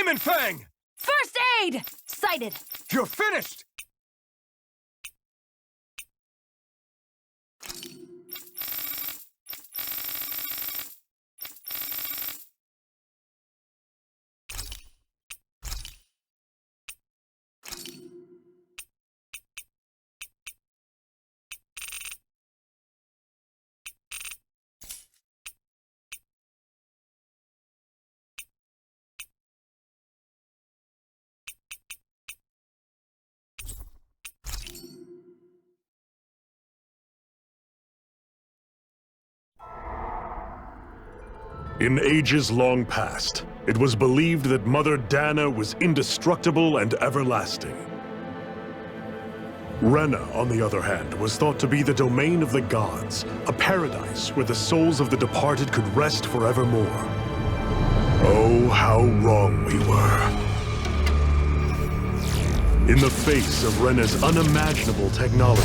Demon Fang! First aid! Sighted. You're finished! In ages long past, it was believed that Mother Dana was indestructible and everlasting. Rena, on the other hand, was thought to be the domain of the gods, a paradise where the souls of the departed could rest forevermore. Oh, how wrong we were. In the face of Rena's unimaginable technology,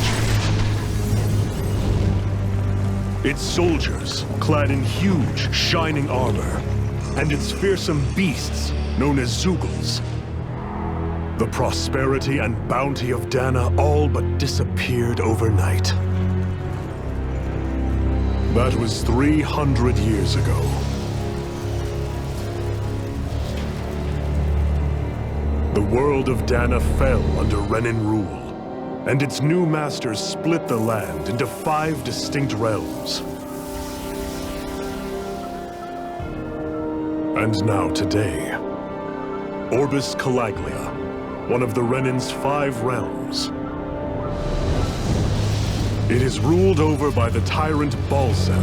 its soldiers, clad in huge, shining armor, and its fearsome beasts, known as Zeugles. The prosperity and bounty of Dana all but disappeared overnight. That was 300 years ago. The world of Dana fell under Renan rule, and its new masters split the land into 5 distinct realms. And now today, Orbis Calaglia, one of the Renan's 5 realms. It is ruled over by the tyrant Balseph,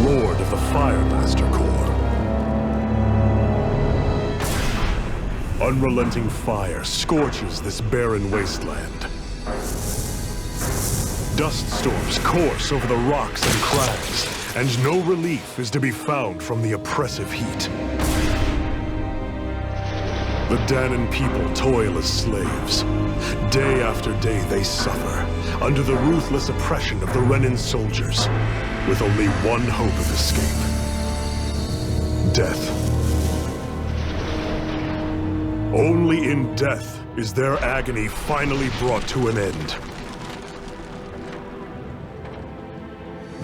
Lord of the Firemaster Corps. Unrelenting fire scorches this barren wasteland. Dust storms course over the rocks and crags, and no relief is to be found from the oppressive heat. The Danan people toil as slaves. Day after day they suffer, under the ruthless oppression of the Renan soldiers, with only one hope of escape: death. Only in death is their agony finally brought to an end.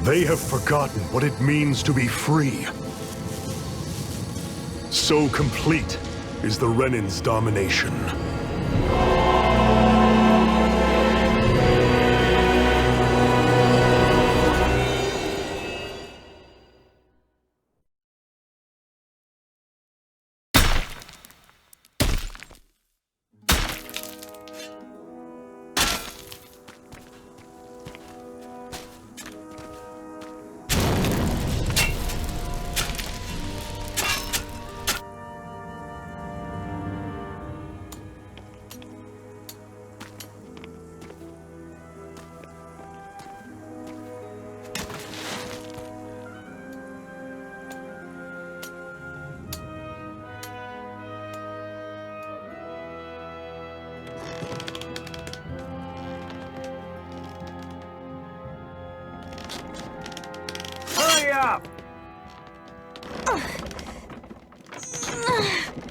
They have forgotten what it means to be free. So complete is the Renan's domination. Up!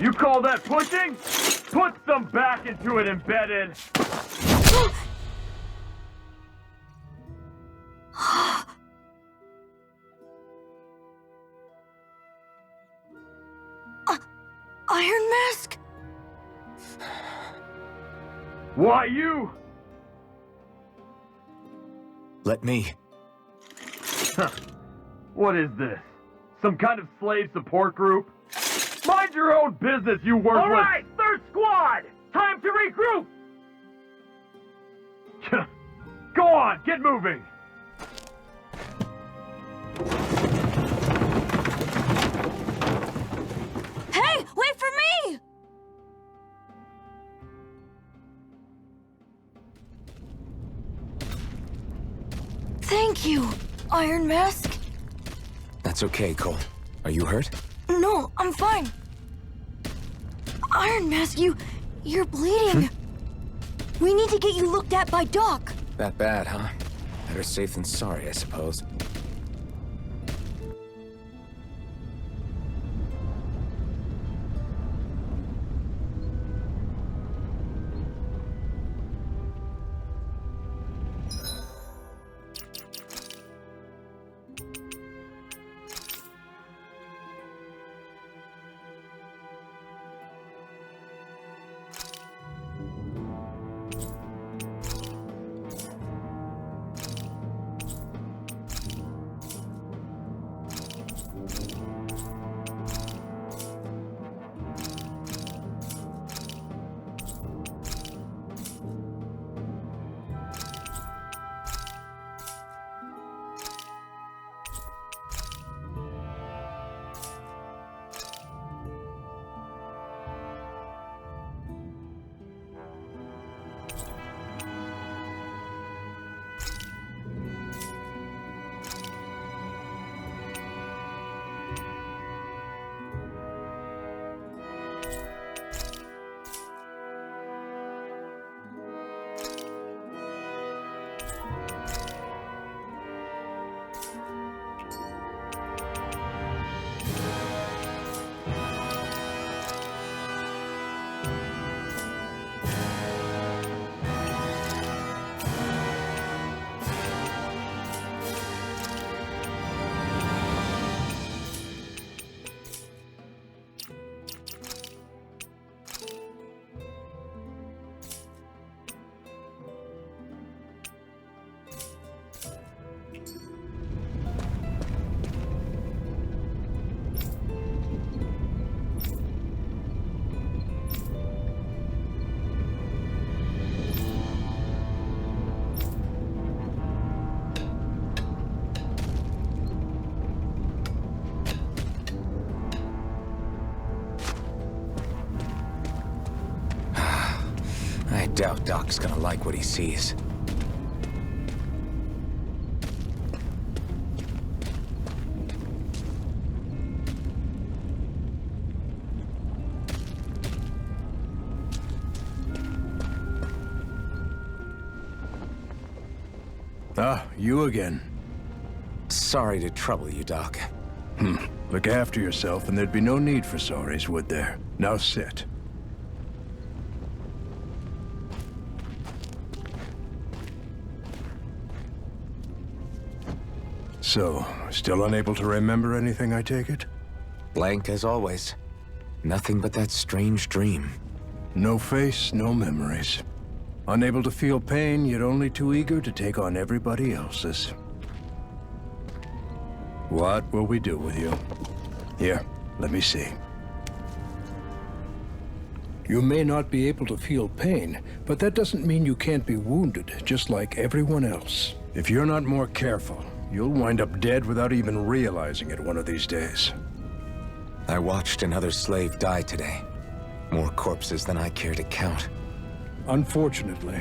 You call that pushing? Put some back into it, Embedded! Iron Mask? Why you? Let me. Huh. What is this? Some kind of slave support group? Mind your own business, you worthless— All right, third squad! Time to regroup! Go on, get moving! Hey, wait for me! Thank you, Iron Mask. That's okay, Cole. Are you hurt? No, I'm fine. Iron Mask, you're bleeding. We need to get you looked at by Doc. That bad, huh? Better safe than sorry, I suppose. I doubt Doc's gonna like what he sees. Ah, you again. Sorry to trouble you, Doc. Look after yourself, and there'd be no need for sorries, would there? Now sit. So, still unable to remember anything, I take it? Blank as always. Nothing but that strange dream. No face, no memories. Unable to feel pain, yet only too eager to take on everybody else's. What will we do with you? Here, let me see. You may not be able to feel pain, but that doesn't mean you can't be wounded, just like everyone else. If you're not more careful, you'll wind up dead without even realizing it one of these days. I watched another slave die today. More corpses than I care to count. Unfortunately,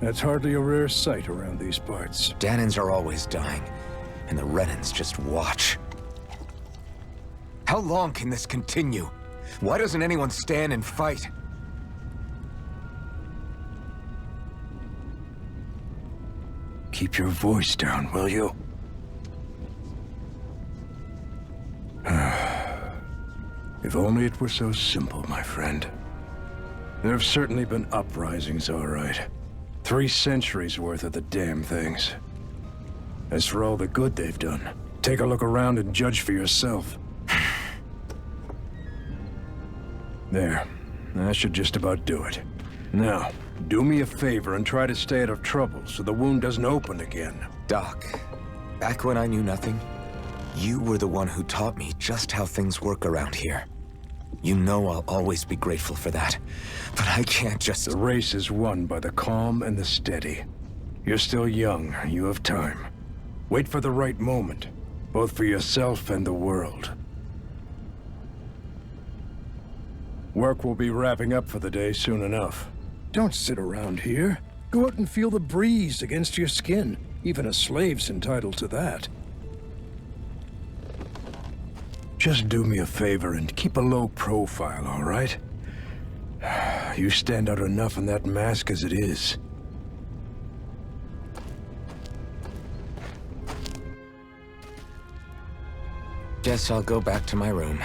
that's hardly a rare sight around these parts. Danans are always dying, and the Renans just watch. How long can this continue? Why doesn't anyone stand and fight? Keep your voice down, will you? If only it were so simple, my friend. There have certainly been uprisings, all right. 3 centuries worth of the damn things. As for all the good they've done, take a look around and judge for yourself. There. That should just about do it. Now, do me a favor and try to stay out of trouble so the wound doesn't open again. Doc, back when I knew nothing, you were the one who taught me just how things work around here. You know I'll always be grateful for that, but I can't just... The race is won by the calm and the steady. You're still young, you have time. Wait for the right moment, both for yourself and the world. Work will be wrapping up for the day soon enough. Don't sit around here. Go out and feel the breeze against your skin. Even a slave's entitled to that. Just do me a favor and keep a low profile, all right? You stand out enough in that mask as it is. Guess I'll go back to my room.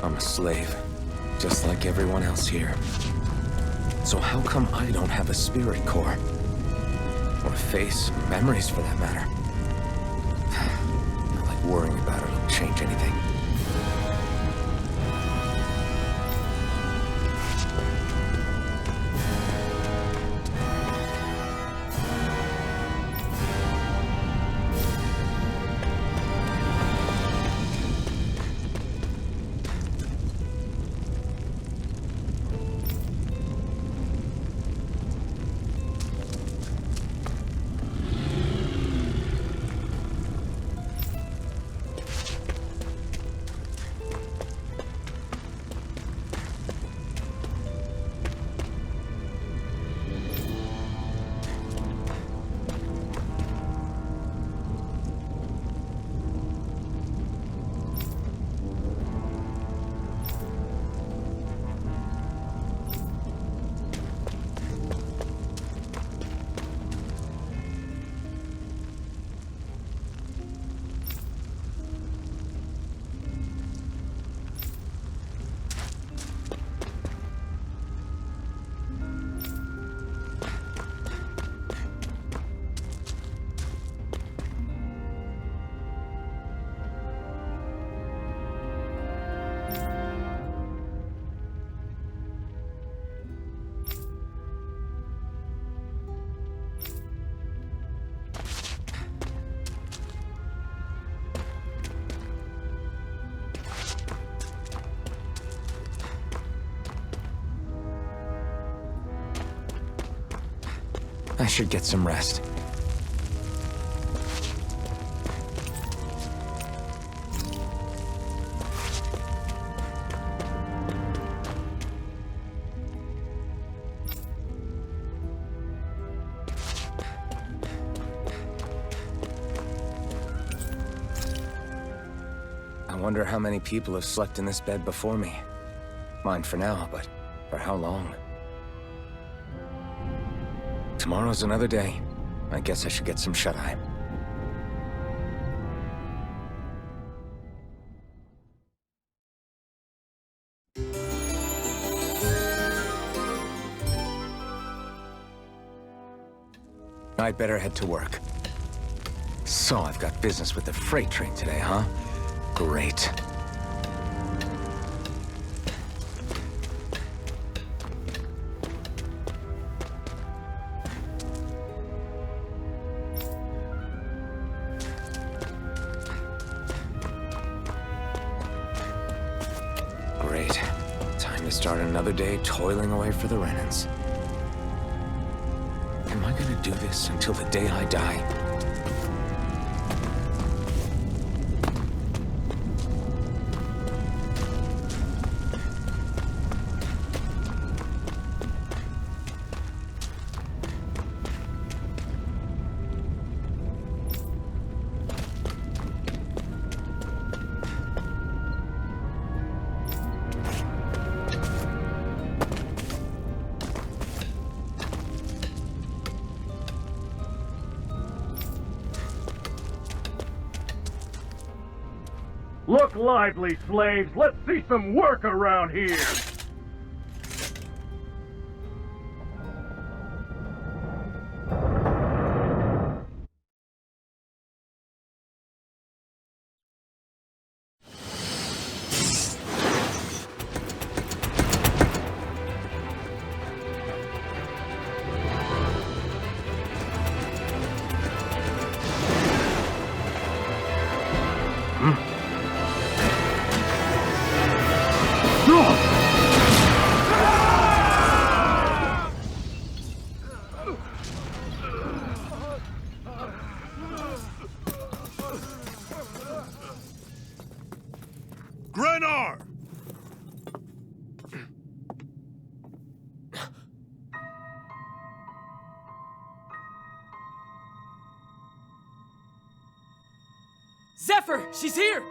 I'm a slave, just like everyone else here. So how come I don't have a spirit core? Or a face, or memories for that matter? Not like worrying about it'll change anything. I should get some rest. I wonder how many people have slept in this bed before me. Mine for now, but for how long? Tomorrow's another day. I guess I should get some shut-eye. I'd better head to work. So I've got business with the freight train today, huh? Great. Great. Time to start another day toiling away for the Renans. Am I gonna do this until the day I die? Look lively, slaves! Let's see some work around here! Grenar! Zephyr! She's here!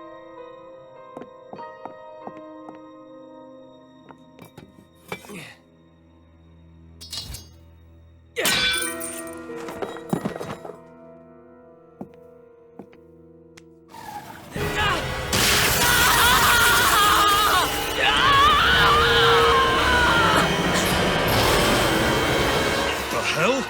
The hell?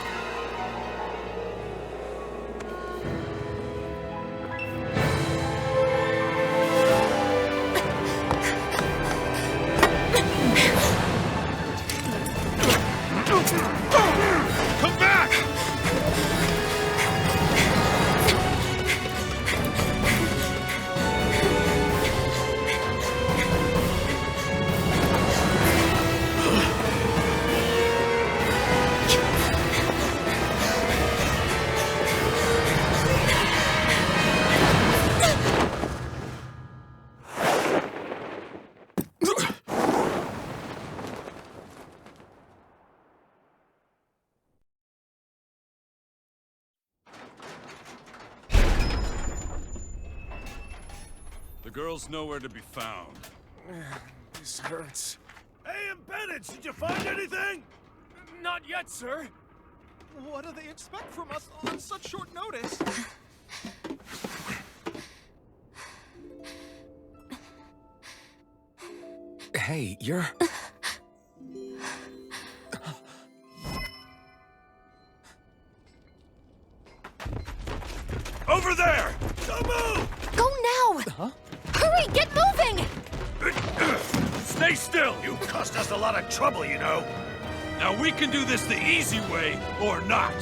Come back! The girl's nowhere to be found. This hurts. Hey, Bennett, did you find anything? Not yet, sir. What do they expect from us on such short notice? Hey, you're... Over there! Don't move! Go now! Huh? Hurry, get moving! Stay still! You caused us a lot of trouble, you know. Now we can do this the easy way, or not.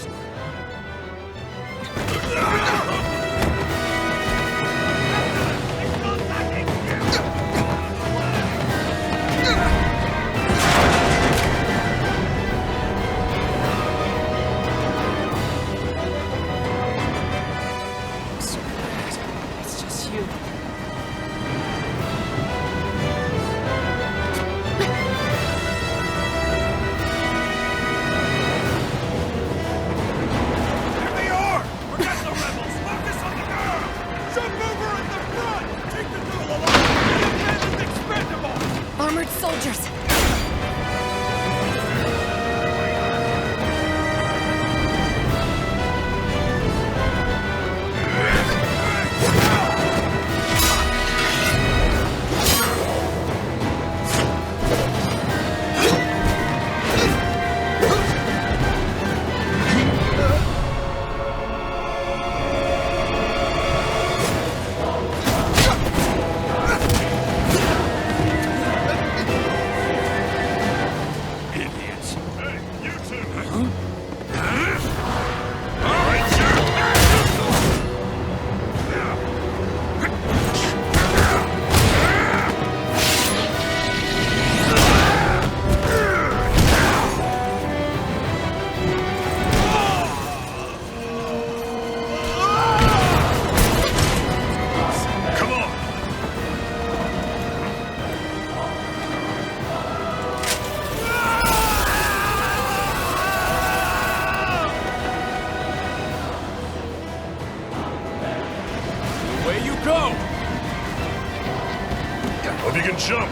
jump!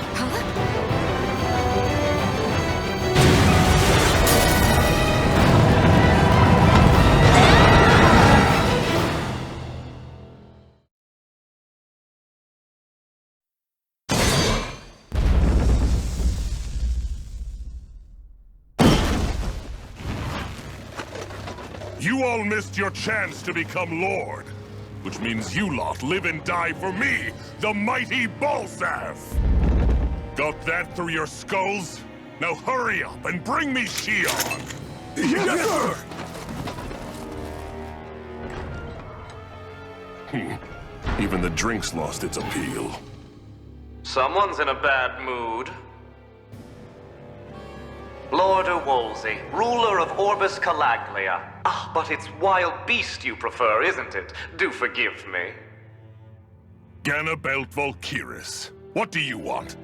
You all missed your chance to become Lord, which means you lot live and die for me, the mighty Balzath! Got that through your skulls? Now hurry up and bring me Shion! Yes, sir! Even the drink's lost its appeal. Someone's in a bad mood. Lord Wolsey, ruler of Orbis Calaglia. Ah, but it's wild beast you prefer, isn't it? Do forgive me. Ganabelt Valkyris, what do you want?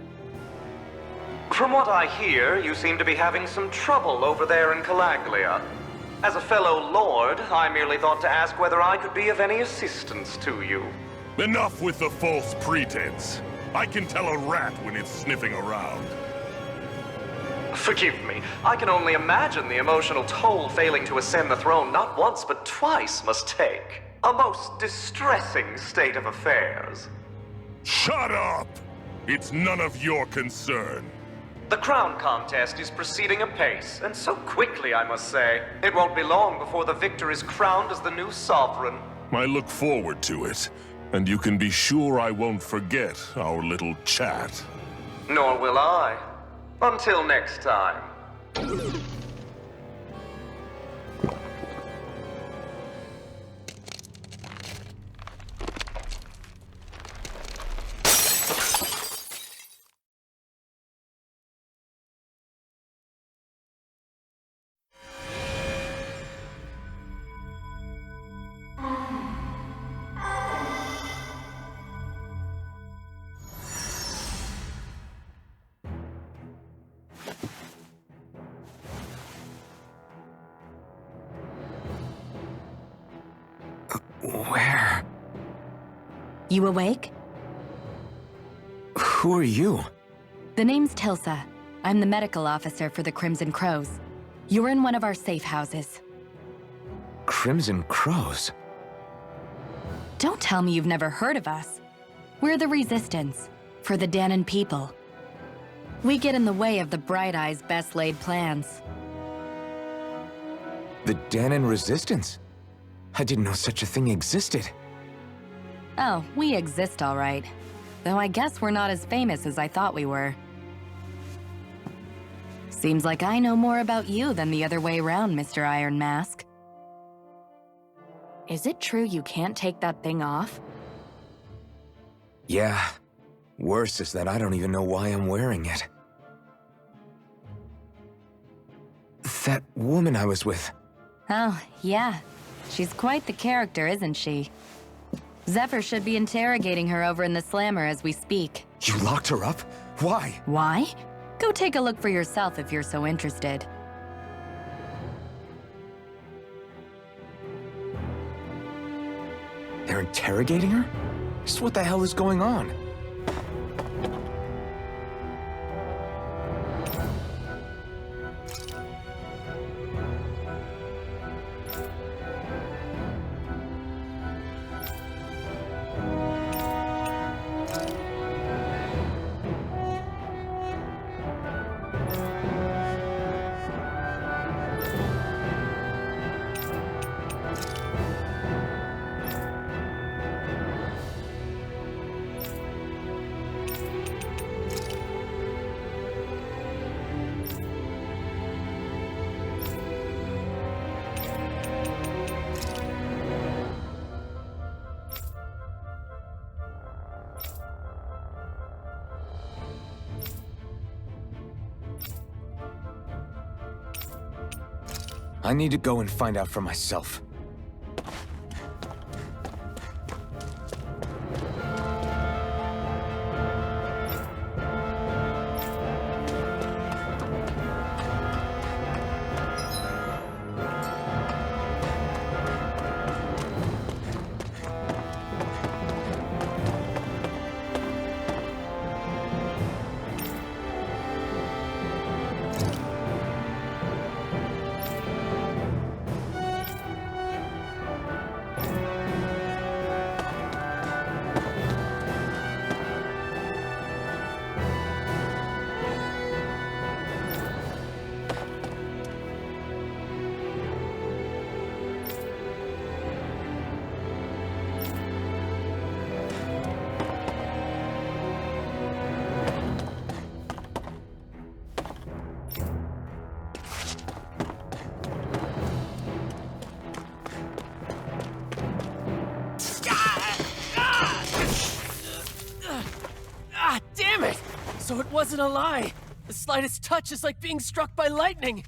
From what I hear, you seem to be having some trouble over there in Calaglia. As a fellow lord, I merely thought to ask whether I could be of any assistance to you. Enough with the false pretense. I can tell a rat when it's sniffing around. Forgive me. I can only imagine the emotional toll failing to ascend the throne not once but twice must take. A most distressing state of affairs. Shut up! It's none of your concern. The crown contest is proceeding apace, and so quickly, I must say. It won't be long before the victor is crowned as the new sovereign. I look forward to it, and you can be sure I won't forget our little chat. Nor will I. Until next time. Where? You awake? Who are you? The name's Tilsa. I'm the medical officer for the Crimson Crows. You're in one of our safe houses. Crimson Crows? Don't tell me you've never heard of us. We're the Resistance, for the Dahnan people. We get in the way of the Bright Eyes' best-laid plans. The Dahnan Resistance? I didn't know such a thing existed. Oh, we exist all right. Though I guess we're not as famous as I thought we were. Seems like I know more about you than the other way around, Mr. Iron Mask. Is it true you can't take that thing off? Yeah. Worse is that I don't even know why I'm wearing it. That woman I was with. Oh, yeah. She's quite the character, isn't she? Zephyr should be interrogating her over in the Slammer as we speak. You locked her up? Why? Why? Go take a look for yourself if you're so interested. They're interrogating her? Just what the hell is going on? I need to go and find out for myself. So it wasn't a lie. The slightest touch is like being struck by lightning.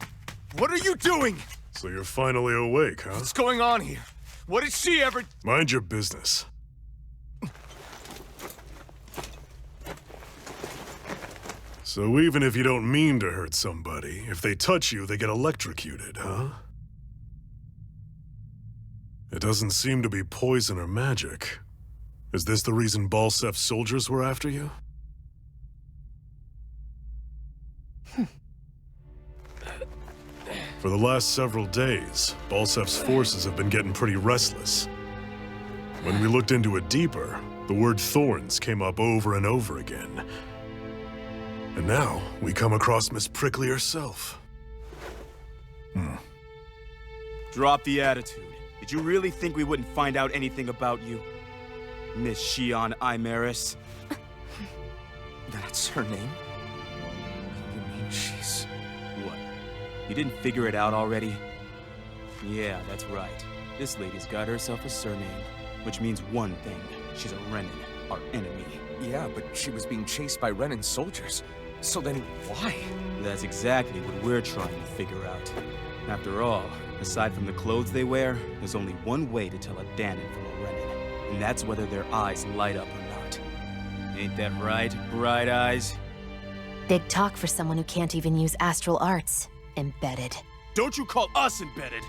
What are you doing? So you're finally awake, huh? What's going on here? What did she ever... Mind your business. So even if you don't mean to hurt somebody, if they touch you, they get electrocuted, huh? It doesn't seem to be poison or magic. Is this the reason Balsef's soldiers were after you? For the last several days, Balsef's forces have been getting pretty restless. When we looked into it deeper, the word thorns came up over and over again. And now, we come across Miss Prickly herself. Drop the attitude. Did you really think we wouldn't find out anything about you? Miss Shion Imaris? That's her name? You mean she's... What? You didn't figure it out already? Yeah, that's right. This lady's got herself a surname, which means one thing. She's a Renan, our enemy. Yeah, but she was being chased by Renan's soldiers. So then why? That's exactly what we're trying to figure out. After all, aside from the clothes they wear, there's only one way to tell a Danon from a Renan, and that's whether their eyes light up or not. Ain't that right, Bright Eyes? Big talk for someone who can't even use astral arts. Embedded. Don't you call us embedded!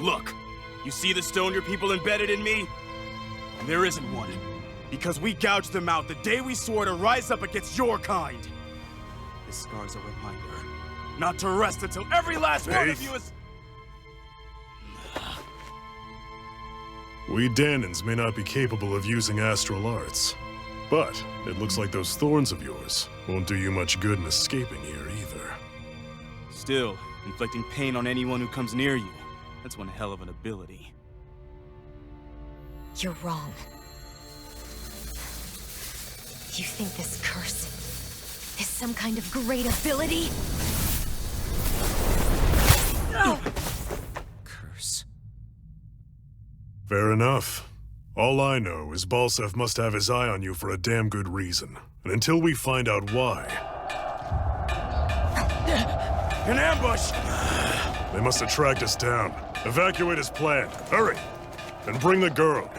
Look, you see the stone your people embedded in me? There isn't one. Because we gouged them out the day we swore to rise up against your kind. This scar's a reminder not to rest until every last one of you is... We Danons may not be capable of using astral arts, but it looks like those thorns of yours won't do you much good in escaping here either. Still, inflicting pain on anyone who comes near you, that's one hell of an ability. You're wrong. You think this curse is some kind of great ability? No! Curse. Fair enough. All I know is Balsef must have his eye on you for a damn good reason. And until we find out why... An ambush! They must have tracked us down. Evacuate as planned. Hurry! And bring the girl.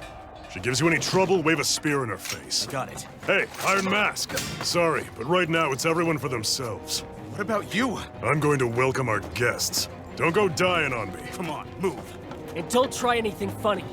If she gives you any trouble, wave a spear in her face. Got it. Hey, Iron Mask! Sorry, but right now it's everyone for themselves. What about you? I'm going to welcome our guests. Don't go dying on me. Come on, move. And don't try anything funny.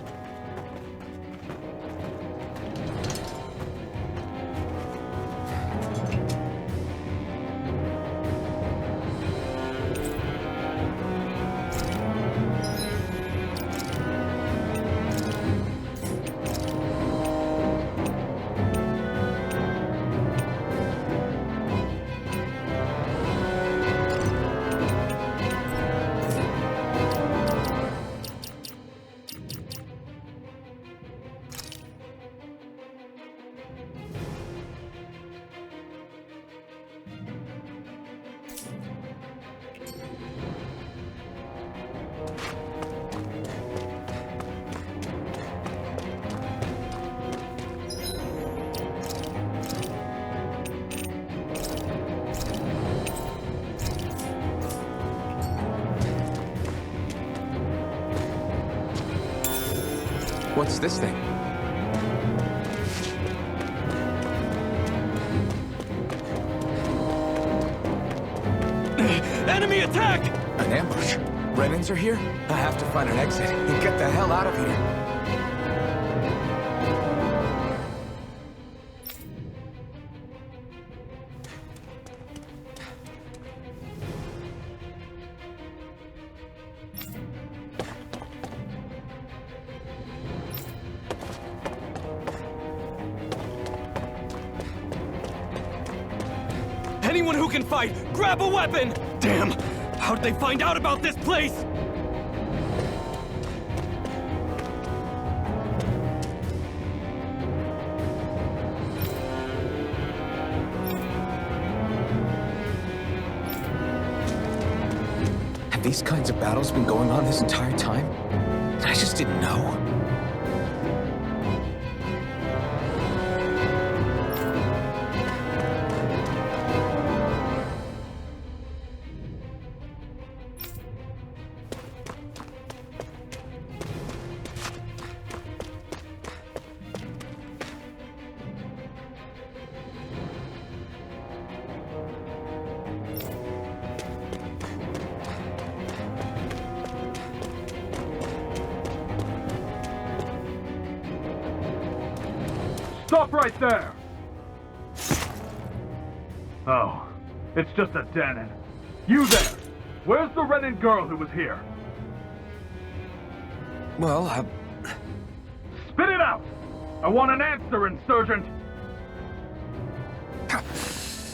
What's this thing? Enemy attack! An ambush? Renans are here? I have to find an exit and get the hell out of here. Anyone who can fight, grab a weapon! Damn! How'd they find out about this place? Have these kinds of battles been going on this entire time? I just didn't know. Stop right there! Oh, it's just a Danon. You there! Where's the Renan girl who was here? Well, Spit it out! I want an answer, Insurgent!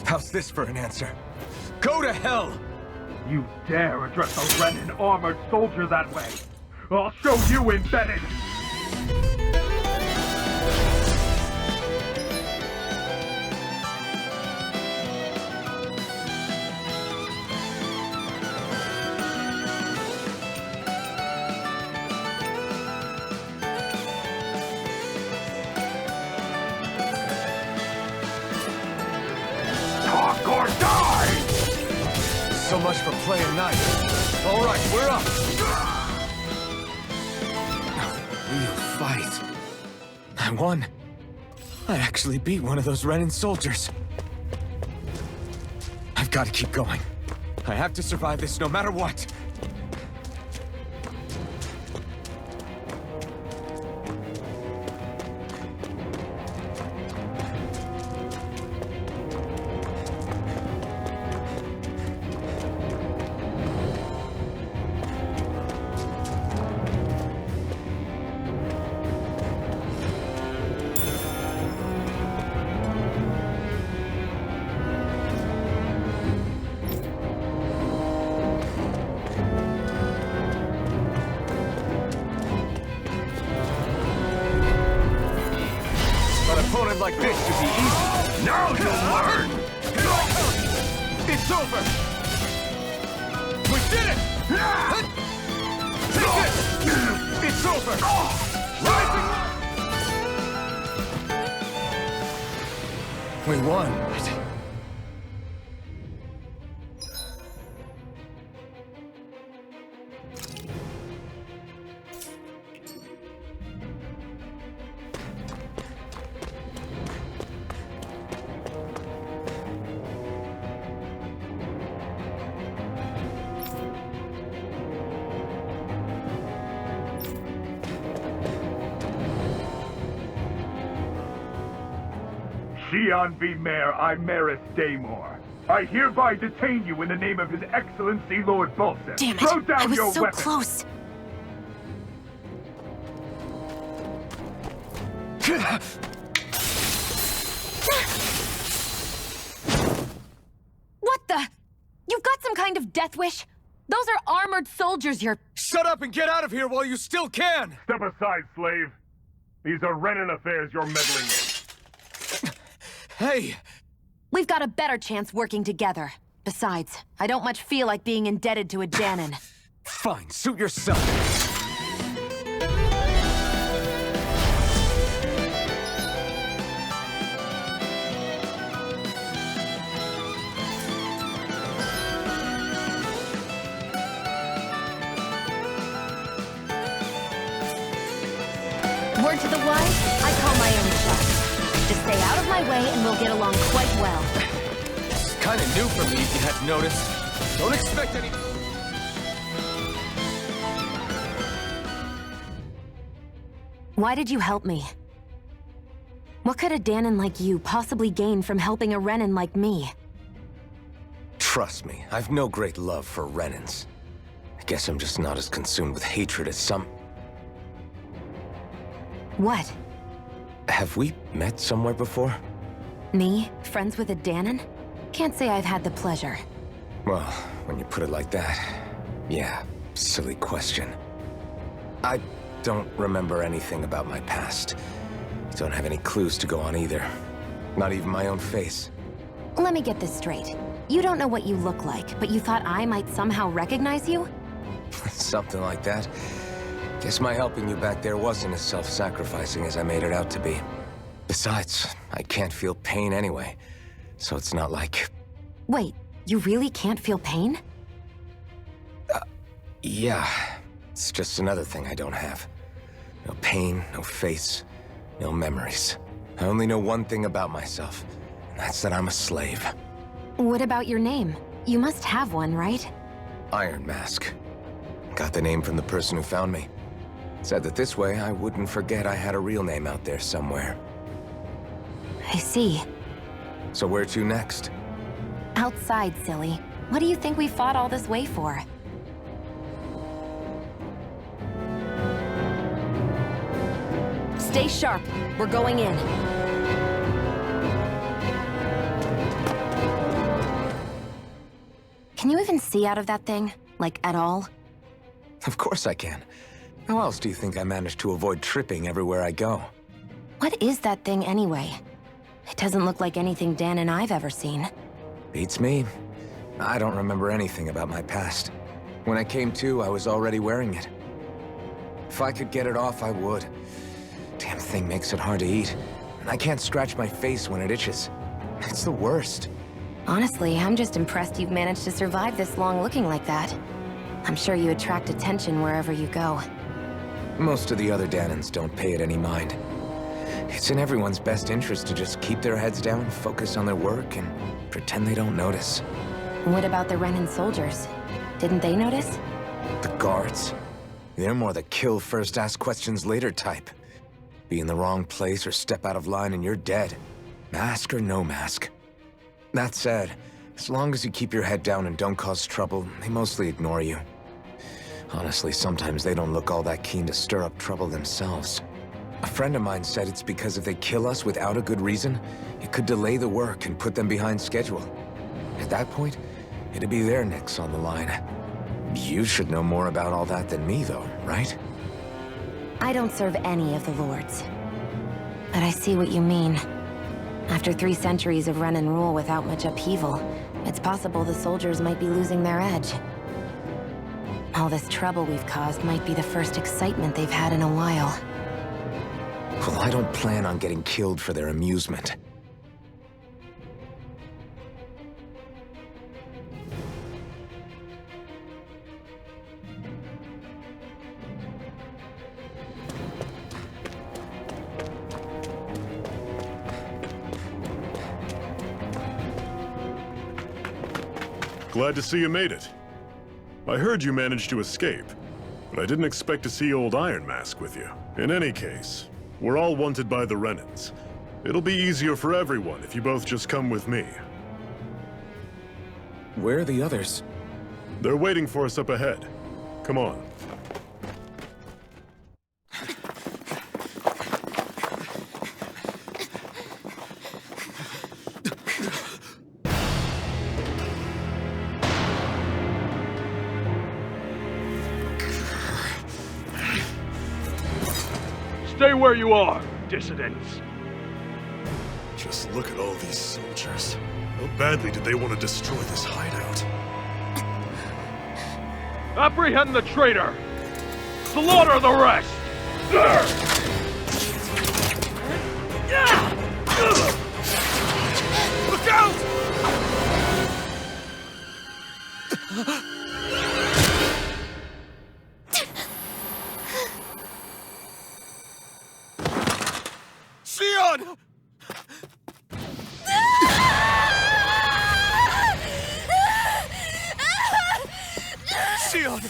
how's this for an answer? Go to hell! You dare address a Renan armored soldier that way! I'll show you, Embedded! Talk or die! So much for playing nice. All right, we're up. Real fight. I won. I actually beat one of those Renan soldiers. I've got to keep going. I have to survive this no matter what. Opponent like this should be easy. Now you'll learn! It's over! We did it! Take this! It's over! We won. Xian V. Mayor Imaris Daymore. I hereby detain you in the name of His Excellency Lord Bolson. Damn it! Throw down I was your so weapon. close. What the? You've got some kind of death wish? Those are armored soldiers you're... Shut up and get out of here while you still can! Step aside, slave. These are Renan affairs you're meddling in. Hey! We've got a better chance working together. Besides, I don't much feel like being indebted to a Danon. Fine, suit yourself. Word to the wise, I call my own shots. Just stay out of my way and we'll get along quite well. It's kind of new for me, if you hadn't noticed. Don't expect any... Why did you help me? What could a Danon like you possibly gain from helping a Renan like me? Trust me, I've no great love for Renans. I guess I'm just not as consumed with hatred as some... What? Have we met somewhere before? Me? Friends with a Danon? Can't say I've had the pleasure. Well, when you put it like that, yeah, silly question. I don't remember anything about my past. Don't have any clues to go on either. Not even my own face. Let me get this straight. You don't know what you look like, but you thought I might somehow recognize you? Something like that. Guess my helping you back there wasn't as self-sacrificing as I made it out to be. Besides, I can't feel pain anyway, so it's not like... Wait, you really can't feel pain? Yeah. It's just another thing I don't have. No pain, no face, no memories. I only know one thing about myself, and that's that I'm a slave. What about your name? You must have one, right? Iron Mask. Got the name from the person who found me. Said that this way I wouldn't forget I had a real name out there somewhere. I see. So where to next? Outside, silly. What do you think we fought all this way for? Stay sharp. We're going in. Can you even see out of that thing? Like, at all? Of course I can. How else do you think I managed to avoid tripping everywhere I go? What is that thing anyway? It doesn't look like anything Dan and I've ever seen. Beats me. I don't remember anything about my past. When I came to, I was already wearing it. If I could get it off, I would. Damn thing makes it hard to eat. And I can't scratch my face when it itches. It's the worst. Honestly, I'm just impressed you've managed to survive this long looking like that. I'm sure you attract attention wherever you go. Most of the other Danans don't pay it any mind. It's in everyone's best interest to just keep their heads down, focus on their work, and pretend they don't notice. What about the Renan soldiers? Didn't they notice? The guards? They're more the kill first, ask questions later type. Be in the wrong place or step out of line and you're dead. Mask or no mask. That said, as long as you keep your head down and don't cause trouble, they mostly ignore you. Honestly, sometimes they don't look all that keen to stir up trouble themselves. A friend of mine said it's because if they kill us without a good reason, it could delay the work and put them behind schedule. At that point, it'd be their necks on the line. You should know more about all that than me, though, right? I don't serve any of the lords. But I see what you mean. After 3 centuries of run and rule without much upheaval, it's possible the soldiers might be losing their edge. All this trouble we've caused might be the first excitement they've had in a while. Well, I don't plan on getting killed for their amusement. Glad to see you made it. I heard you managed to escape, but I didn't expect to see old Iron Mask with you. In any case, we're all wanted by the Renans. It'll be easier for everyone if you both just come with me. Where are the others? They're waiting for us up ahead. Come on. Stay where you are, dissidents. Just look at all these soldiers. How badly did they want to destroy this hideout? Apprehend the traitor! Slaughter the rest! Look out! Sion! Sion!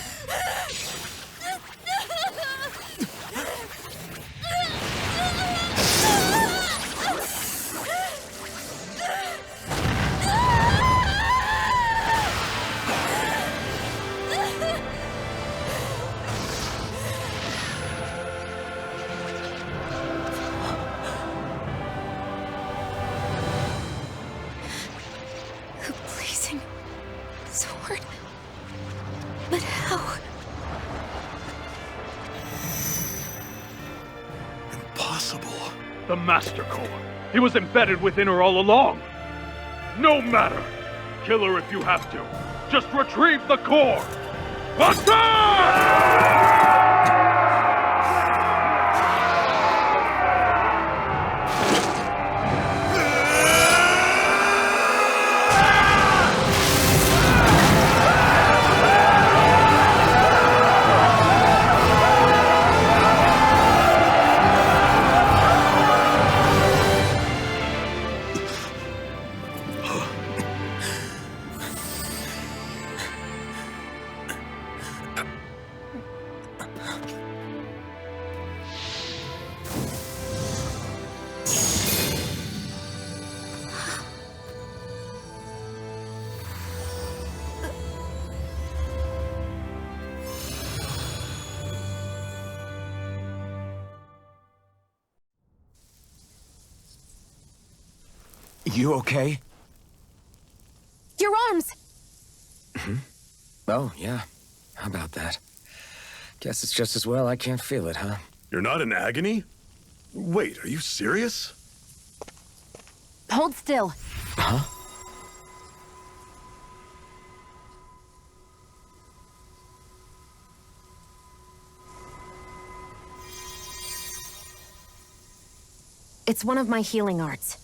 The blazing sword. But how? Impossible. The Master Core. He was embedded within her all along. No matter. Kill her if you have to. Just retrieve the core. Attack! You okay? Your arms! Oh, yeah. How about that? Guess it's just as well I can't feel it, huh? You're not in agony? Wait, are you serious? Hold still. Huh? It's one of my healing arts.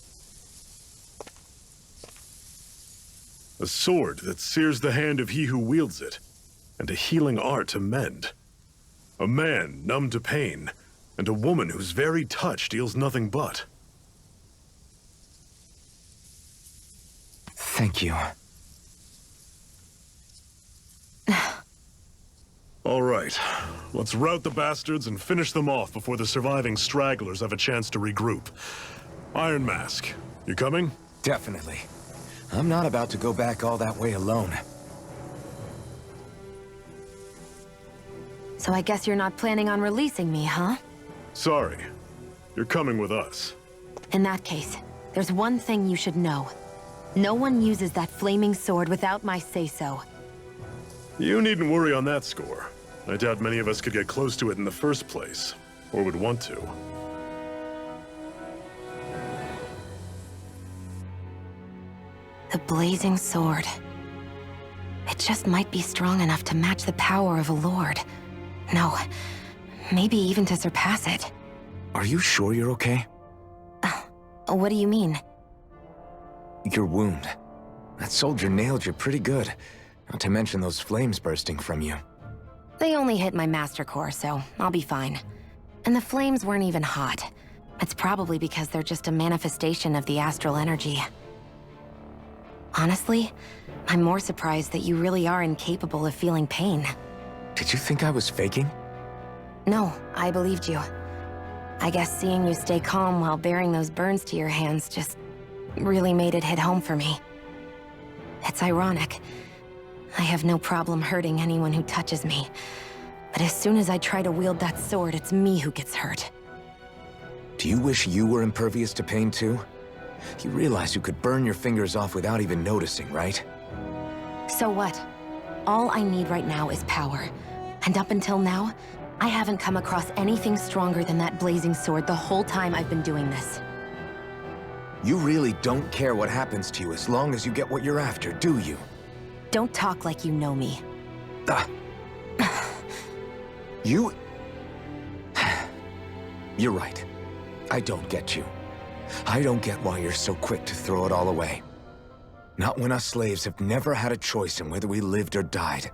A sword that sears the hand of he who wields it, and a healing art to mend. A man numb to pain, and a woman whose very touch deals nothing but. Thank you. All right, let's rout the bastards and finish them off before the surviving stragglers have a chance to regroup. Iron Mask, you coming? Definitely. I'm not about to go back all that way alone. So I guess you're not planning on releasing me, huh? Sorry, you're coming with us. In that case, there's one thing you should know. No one uses that flaming sword without my say-so. You needn't worry on that score. I doubt many of us could get close to it in the first place, or would want to. The blazing sword. It just might be strong enough to match the power of a lord. No, maybe even to surpass it. Are you sure you're okay? What do you mean? Your wound. That soldier nailed you pretty good. Not to mention those flames bursting from you. They only hit my master core, so I'll be fine. And the flames weren't even hot. It's probably because they're just a manifestation of the astral energy. Honestly, I'm more surprised that you really are incapable of feeling pain. Did you think I was faking? No, I believed you. I guess seeing you stay calm while bearing those burns to your hands just really made it hit home for me. It's ironic. I have no problem hurting anyone who touches me. But as soon as I try to wield that sword, it's me who gets hurt. Do you wish you were impervious to pain too? You realize you could burn your fingers off without even noticing, right? So what? All I need right now is power. And up until now, I haven't come across anything stronger than that blazing sword the whole time I've been doing this. You really don't care what happens to you as long as you get what you're after, do you? Don't talk like you know me. You... You're right. I don't get you. I don't get why you're so quick to throw it all away. Not when us slaves have never had a choice in whether we lived or died.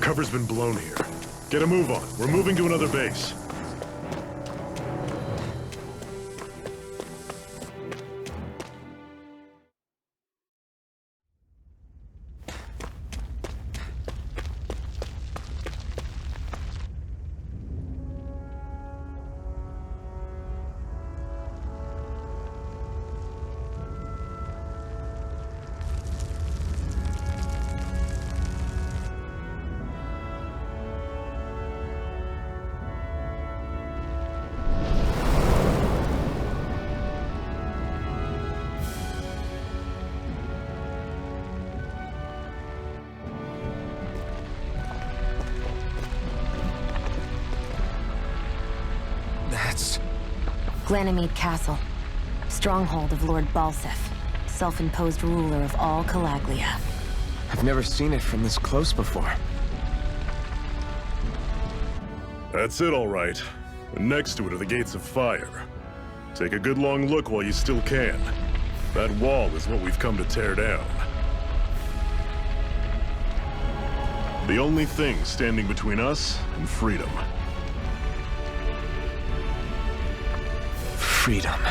cover's been blown here. Get a move on. We're moving to another base. Glanimede Castle, stronghold of Lord Balseph, self-imposed ruler of all Calaglia. I've never seen it from this close before. That's it, all right. And next to it are the Gates of Fire. Take a good long look while you still can. That wall is what we've come to tear down. The only thing standing between us and freedom. Freedom.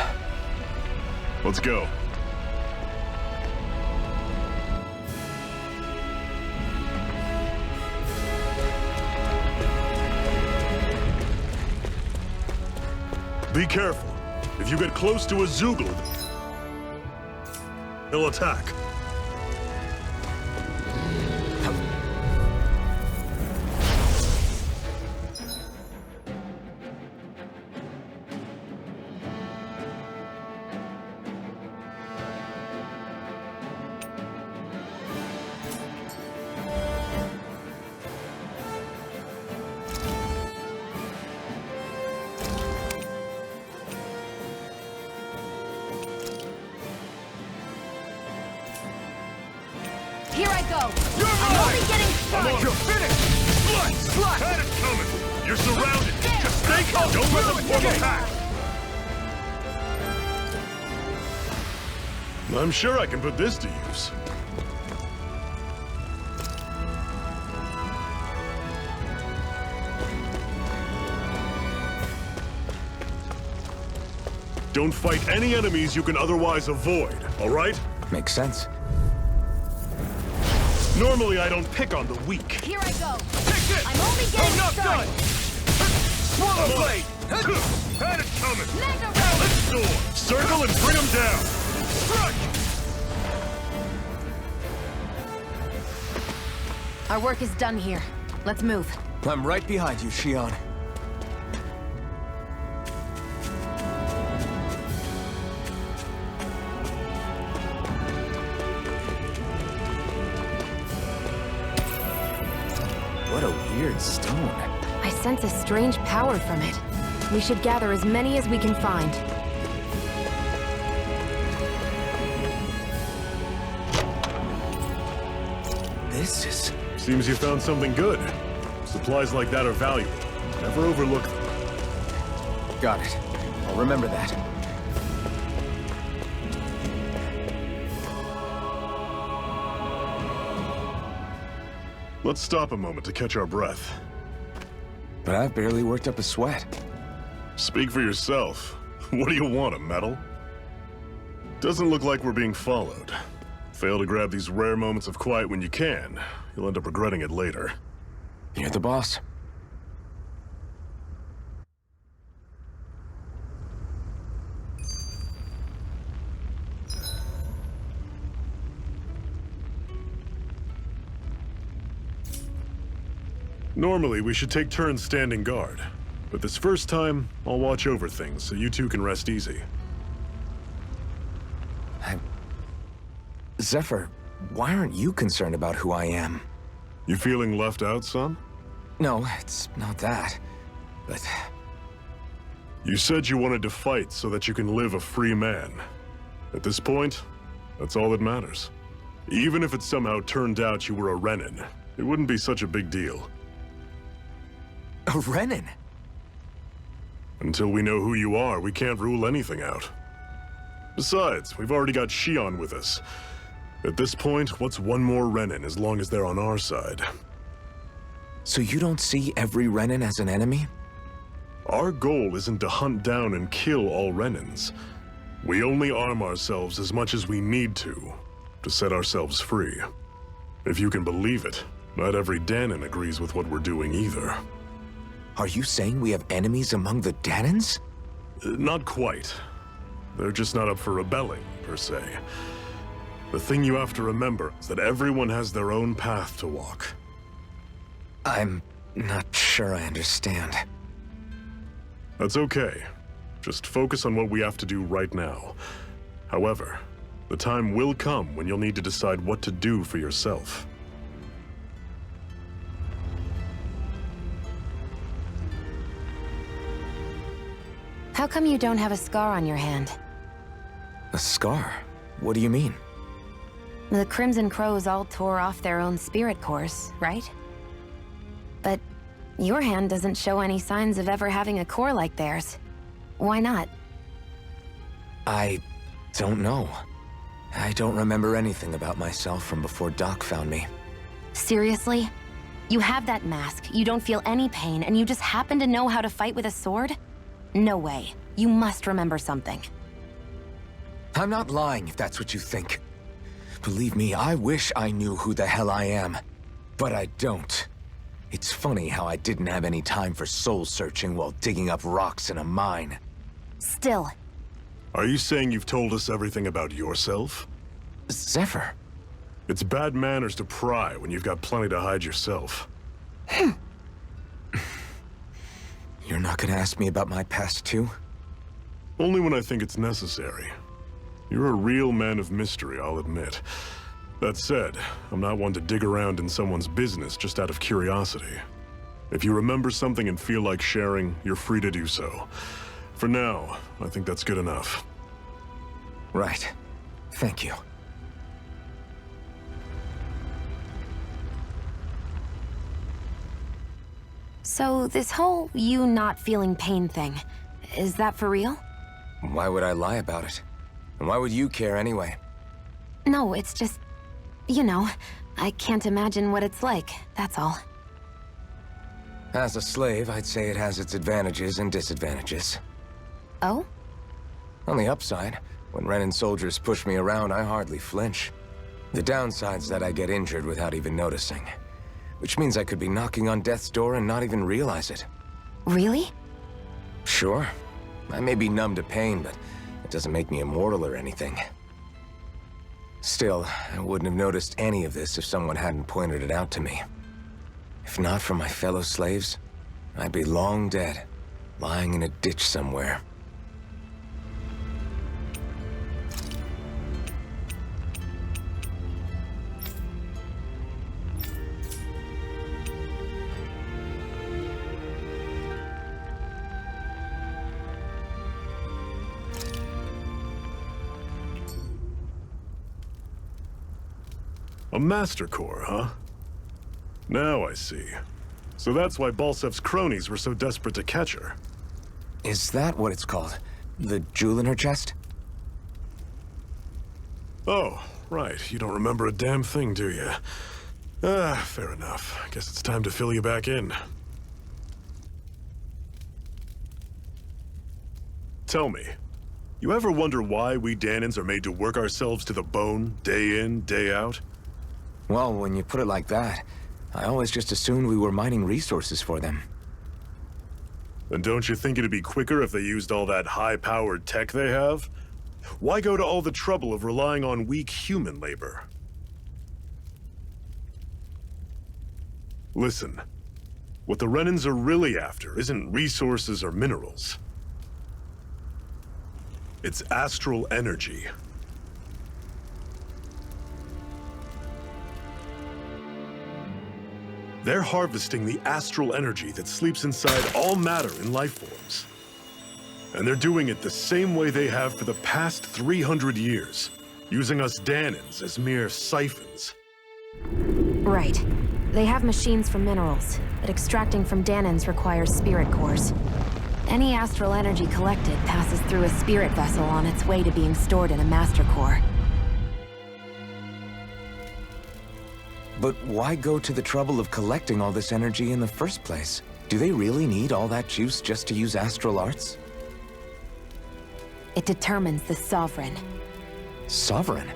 Let's go. Be careful. If you get close to a Zeugle, he'll attack. Here I go! You're I'm mine! only getting started! You're finished! Slut! Had it coming! You're surrounded! Just stay calm! Don't let them form attack! I'm sure I can put this to use. Don't fight any enemies you can otherwise avoid, all right? Makes sense. Normally, I don't pick on the weak. Here I go! Take it! I'm only getting started! Swallow blade! Had it coming! Mega Let's soar! Circle and bring them down! Strike! Our work is done here. Let's move. I'm right behind you, Shion. What a weird stone. I sense a strange power from it. We should gather as many as we can find. This is... Seems you found something good. Supplies like that are valuable. Never overlook them. Got it. I'll remember that. Let's stop a moment to catch our breath. But I've barely worked up a sweat. Speak for yourself. What do you want, a medal? Doesn't look like we're being followed. Fail to grab these rare moments of quiet when you can. You'll end up regretting it later. You're the boss. Normally, we should take turns standing guard. But this first time, I'll watch over things so you two can rest easy. Zephyr, why aren't you concerned about who I am? You feeling left out, son? No, it's not that. But... You said you wanted to fight so that you can live a free man. At this point, that's all that matters. Even if it somehow turned out you were a Renin, it wouldn't be such a big deal. A Renin? Until we know who you are, we can't rule anything out. Besides, we've already got Shion with us. At this point, what's one more Renin as long as they're on our side? So you don't see every Renan as an enemy? Our goal isn't to hunt down and kill all Renans. We only arm ourselves as much as we need to set ourselves free. If you can believe it, not every Danan agrees with what we're doing either. Are you saying we have enemies among the Danans? Not quite. They're just not up for rebelling, per se. The thing you have to remember is that everyone has their own path to walk. I'm not sure I understand. That's okay. Just focus on what we have to do right now. However, the time will come when you'll need to decide what to do for yourself. How come you don't have a scar on your hand? A scar? What do you mean? The Crimson Crows all tore off their own spirit cores, right? But your hand doesn't show any signs of ever having a core like theirs. Why not? I don't know. I don't remember anything about myself from before Doc found me. Seriously? You have that mask, you don't feel any pain, and you just happen to know how to fight with a sword? No way. You must remember something. I'm not lying if that's what you think. Believe me, I wish I knew who the hell I am. But I don't. It's funny how I didn't have any time for soul searching while digging up rocks in a mine. Still. Are you saying you've told us everything about yourself? Zephyr. It's bad manners to pry when you've got plenty to hide yourself. You're not gonna ask me about my past too? Only when I think it's necessary. You're a real man of mystery, I'll admit. That said, I'm not one to dig around in someone's business just out of curiosity. If you remember something and feel like sharing, you're free to do so. For now, I think that's good enough. Right. Thank you. So this whole you not feeling pain thing, is that for real? Why would I lie about it? And why would you care anyway? No, it's just, you know, I can't imagine what it's like, that's all. As a slave, I'd say it has its advantages and disadvantages. Oh? On the upside, when Renan soldiers push me around, I hardly flinch. The downside's that I get injured without even noticing. Which means I could be knocking on death's door and not even realize it. Really? Sure. I may be numb to pain, but it doesn't make me immortal or anything. Still, I wouldn't have noticed any of this if someone hadn't pointed it out to me. If not for my fellow slaves, I'd be long dead, lying in a ditch somewhere. A Master Core, huh? Now I see. So that's why Balsef's cronies were so desperate to catch her. Is that what it's called? The jewel in her chest? Oh, right. You don't remember a damn thing, do you? Fair enough. Guess it's time to fill you back in. Tell me, you ever wonder why we Danans are made to work ourselves to the bone, day in, day out? Well, when you put it like that, I always just assumed we were mining resources for them. And don't you think it'd be quicker if they used all that high-powered tech they have? Why go to all the trouble of relying on weak human labor? Listen, what the Renans are really after isn't resources or minerals. It's astral energy. They're harvesting the astral energy that sleeps inside all matter in life forms. And they're doing it the same way they have for the past 300 years, using us Danans as mere siphons. Right. They have machines for minerals, but extracting from Danans requires spirit cores. Any astral energy collected passes through a spirit vessel on its way to being stored in a master core. But why go to the trouble of collecting all this energy in the first place? Do they really need all that juice just to use astral arts? It determines the Sovereign. Sovereign?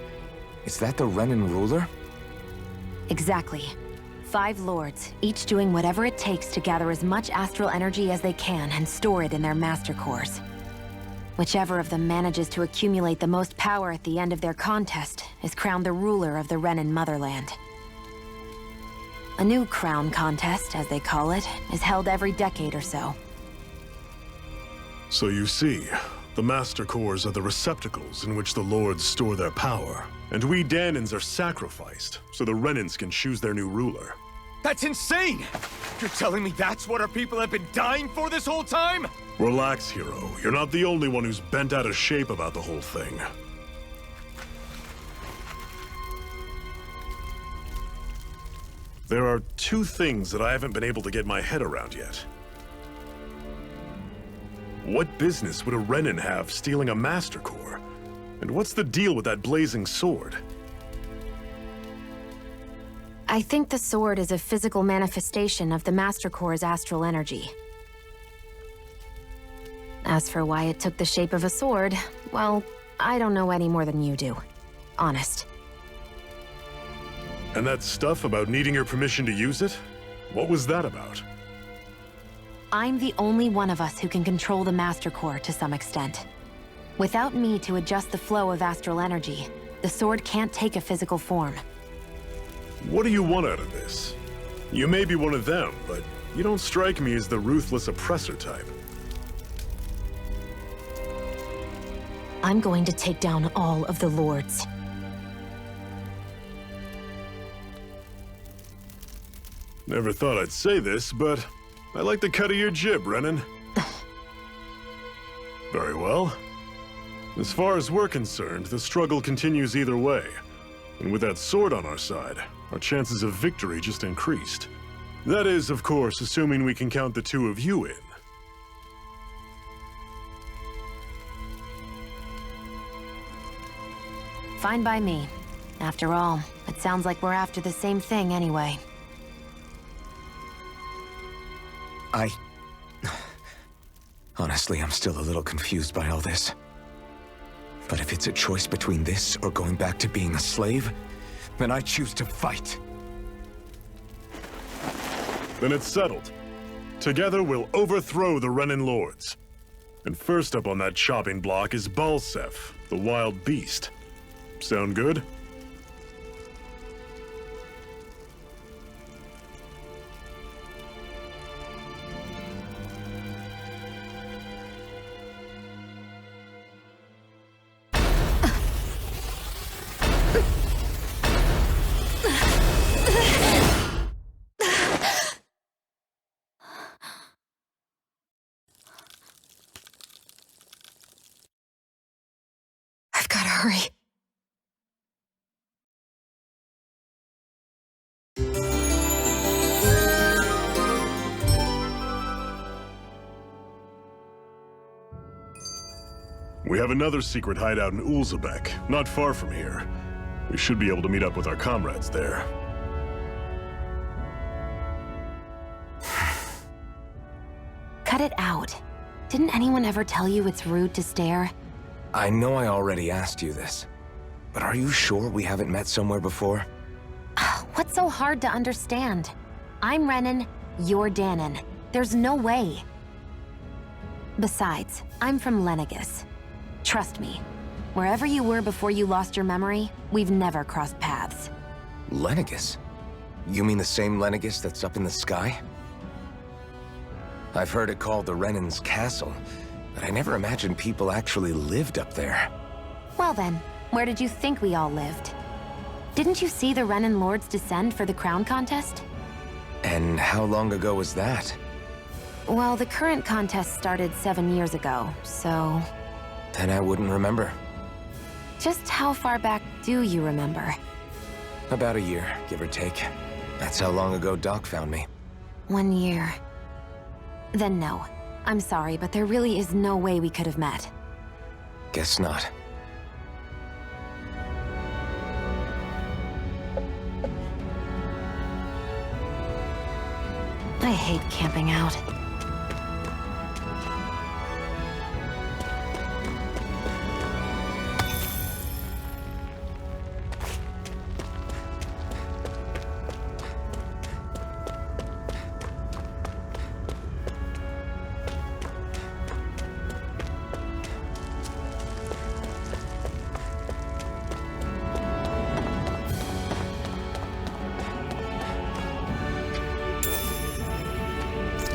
Is that the Renan ruler? Exactly. 5 lords, each doing whatever it takes to gather as much astral energy as they can and store it in their master cores. Whichever of them manages to accumulate the most power at the end of their contest is crowned the ruler of the Renan motherland. A new crown contest, as they call it, is held every decade or so. So you see, the Master Cores are the receptacles in which the Lords store their power. And we Danans are sacrificed, so the Renans can choose their new ruler. That's insane! You're telling me that's what our people have been dying for this whole time? Relax, hero. You're not the only one who's bent out of shape about the whole thing. There are 2 things that I haven't been able to get my head around yet. What business would a Renan have stealing a Master Core? And what's the deal with that blazing sword? I think the sword is a physical manifestation of the Master Core's astral energy. As for why it took the shape of a sword, well, I don't know any more than you do. Honest. And that stuff about needing your permission to use it? What was that about? I'm the only one of us who can control the Master Core to some extent. Without me to adjust the flow of astral energy, the sword can't take a physical form. What do you want out of this? You may be one of them, but you don't strike me as the ruthless oppressor type. I'm going to take down all of the lords. Never thought I'd say this, but I like the cut of your jib, Renan. Very well. As far as we're concerned, the struggle continues either way. And with that sword on our side, our chances of victory just increased. That is, of course, assuming we can count the 2 of you in. Fine by me. After all, it sounds like we're after the same thing anyway. Honestly, I'm still a little confused by all this. But if it's a choice between this or going back to being a slave, then I choose to fight. Then it's settled. Together we'll overthrow the Renan Lords. And first up on that chopping block is Balseph, the wild beast. Sound good? I've gotta hurry. We have another secret hideout in Ulzebek, not far from here. We should be able to meet up with our comrades there. Cut it out. Didn't anyone ever tell you it's rude to stare? I know I already asked you this, but are you sure we haven't met somewhere before? What's so hard to understand? I'm Renan, you're Danan. There's no way. Besides, I'm from Lenegis. Trust me, wherever you were before you lost your memory, we've never crossed paths. Lenegis? You mean the same Lenegis that's up in the sky? I've heard it called the Renan's Castle, but I never imagined people actually lived up there. Well then, where did you think we all lived? Didn't you see the Renan Lords descend for the crown contest? And how long ago was that? Well, the current contest started 7 years ago, so... Then I wouldn't remember. Just how far back do you remember? About a year, give or take. That's how long ago Doc found me. 1 year. Then no. I'm sorry, but there really is no way we could have met. Guess not. I hate camping out.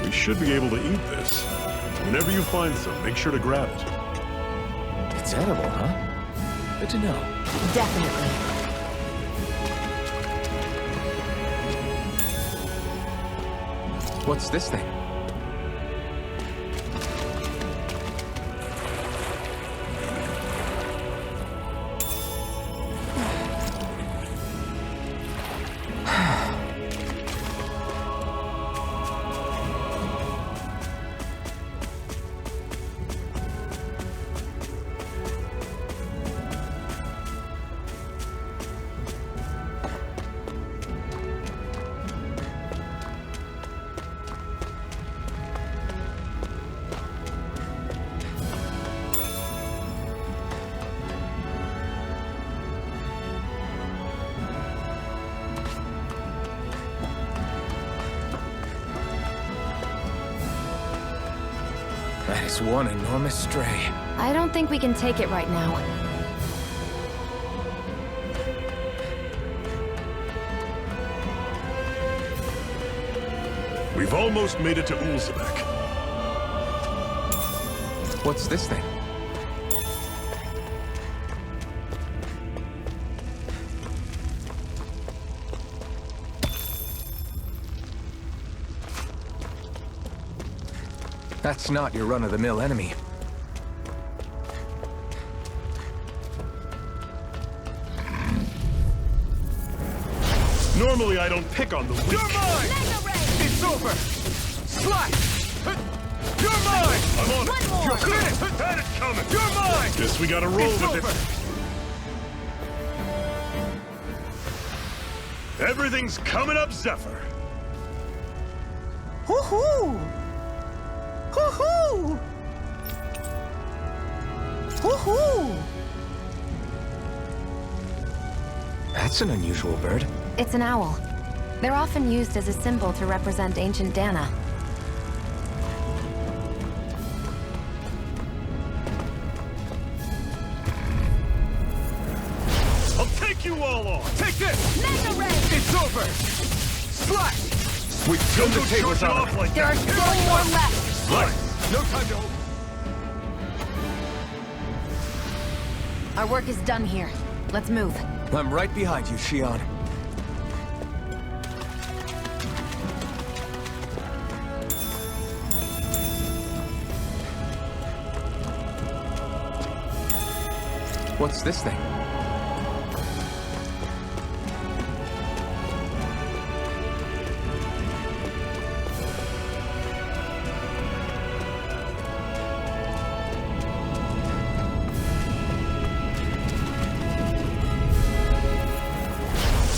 We should be able to eat this. Whenever you find some, make sure to grab it. It's edible, huh? Good to know. Definitely. What's this thing? That is one enormous stray. I don't think we can take it right now. We've almost made it to Ulzebek. What's this thing? That's not your run-of-the-mill enemy. Normally I don't pick on the weak. You're mine! It's over! Slash! You're mine! I'm on it! One more! You're good! Had it coming! You're mine! Guess we gotta roll It's with over! it. Everything's coming up, Zephyr. Hoo-hoo! Hoo-hoo! Hoo-hoo! That's an unusual bird. It's an owl. They're often used as a symbol to represent ancient Dana. I'll take you all on! Take this! Mega Ray! It's over! Slash! We've turned the tables on off him. like There are that. still more left! Slice! No time to hold. Our work is done here. Let's move. I'm right behind you, Shion. What's this thing?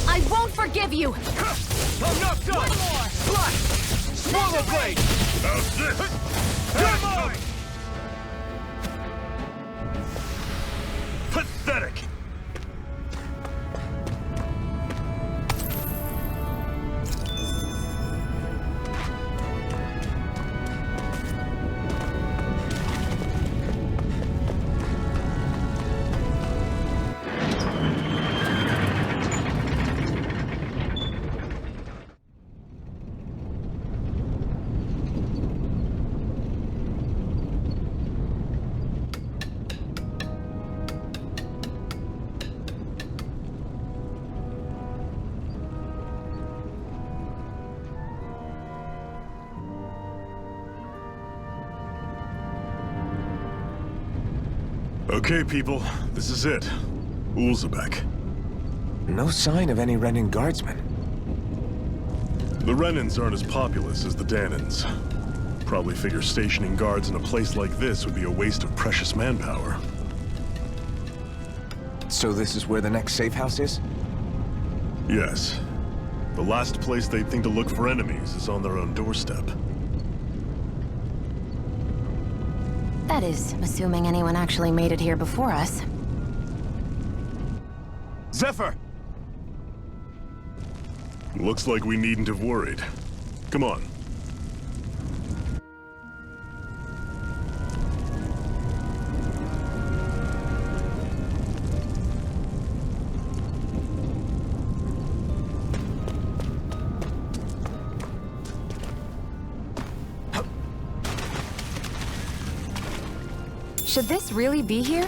I won't forgive you! I'm not done! One more! Slash! Swallow blade! How's this? You're mine! Pathetic! Okay, people, this is it. Ulzebek. No sign of any Renan guardsmen. The Renans aren't as populous as the Danans. Probably figure stationing guards in a place like this would be a waste of precious manpower. So this is where the next safe house is? Yes. The last place they'd think to look for enemies is on their own doorstep. That is, assuming anyone actually made it here before us. Zephyr! Looks like we needn't have worried. Come on. Should this really be here?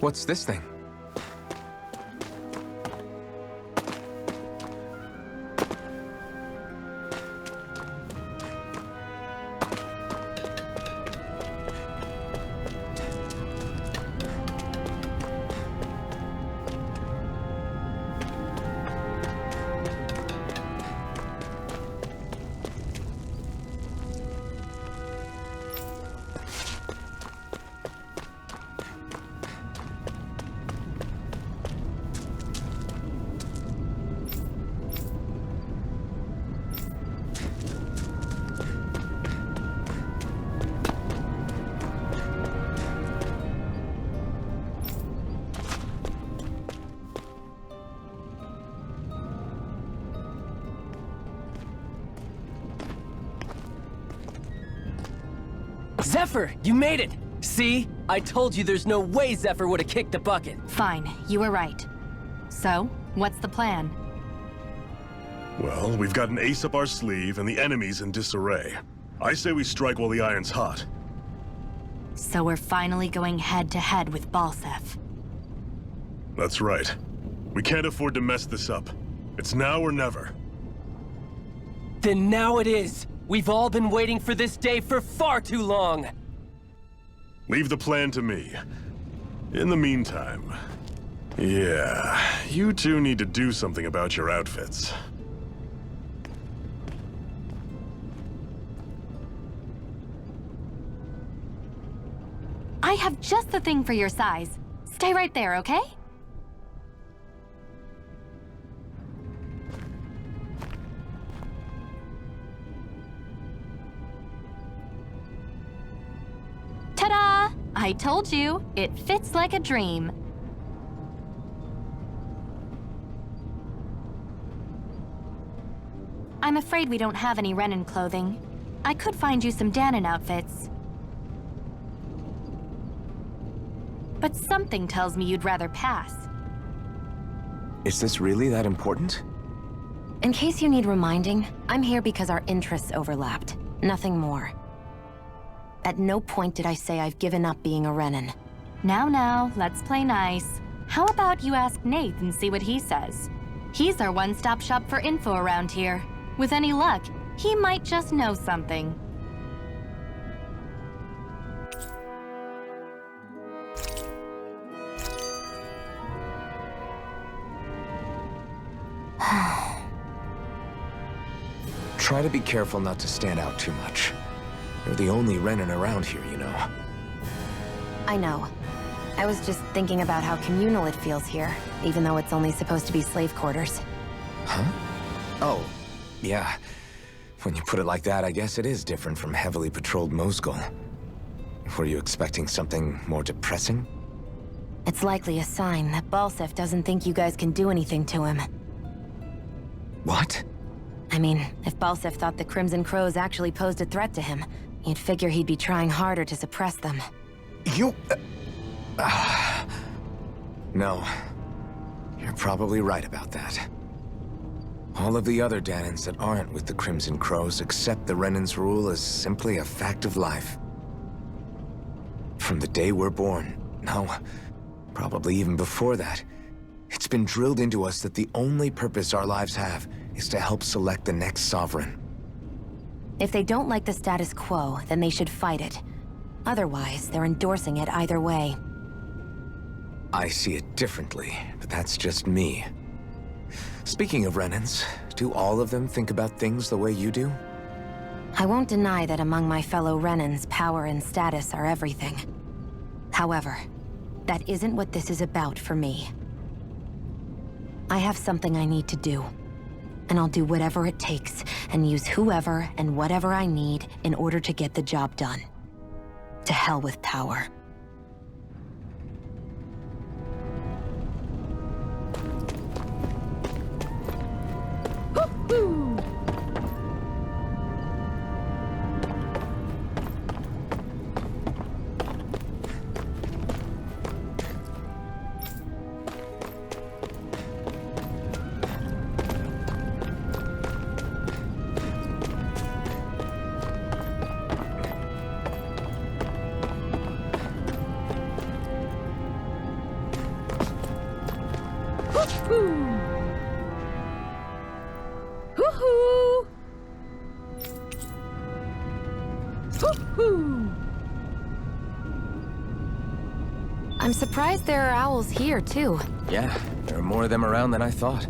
What's this thing? Zephyr, you made it! See? I told you there's no way Zephyr would have kicked the bucket. Fine, you were right. So, what's the plan? Well, we've got an ace up our sleeve and the enemy's in disarray. I say we strike while the iron's hot. So we're finally going head-to-head with Balseph. That's right. We can't afford to mess this up. It's now or never. Then now it is! We've all been waiting for this day for far too long! Leave the plan to me. In the meantime... yeah, you two need to do something about your outfits. I have just the thing for your size. Stay right there, okay? Ta-da! I told you, it fits like a dream. I'm afraid we don't have any Renan clothing. I could find you some Danon outfits. But something tells me you'd rather pass. Is this really that important? In case you need reminding, I'm here because our interests overlapped. Nothing more. At no point did I say I've given up being a Renan. Now, let's play nice. How about you ask Nate and see what he says? He's our one-stop shop for info around here. With any luck, he might just know something. Try to be careful not to stand out too much. You're the only Renan around here, you know. I know. I was just thinking about how communal it feels here, even though it's only supposed to be slave quarters. Huh? Oh, yeah. When you put it like that, I guess it is different from heavily patrolled Mosgul. Were you expecting something more depressing? It's likely a sign that Balseph doesn't think you guys can do anything to him. What? I mean, if Balseph thought the Crimson Crows actually posed a threat to him, you'd figure he'd be trying harder to suppress them. You... No. You're probably right about that. All of the other Danons that aren't with the Crimson Crows accept the Renan's rule as simply a fact of life. From the day we're born, no, probably even before that, it's been drilled into us that the only purpose our lives have is to help select the next sovereign. If they don't like the status quo, then they should fight it. Otherwise, they're endorsing it either way. I see it differently, but that's just me. Speaking of Renans, do all of them think about things the way you do? I won't deny that among my fellow Renans, power and status are everything. However, that isn't what this is about for me. I have something I need to do. And I'll do whatever it takes, and use whoever and whatever I need in order to get the job done. To hell with power. I'm surprised there are owls here, too. Yeah, there are more of them around than I thought.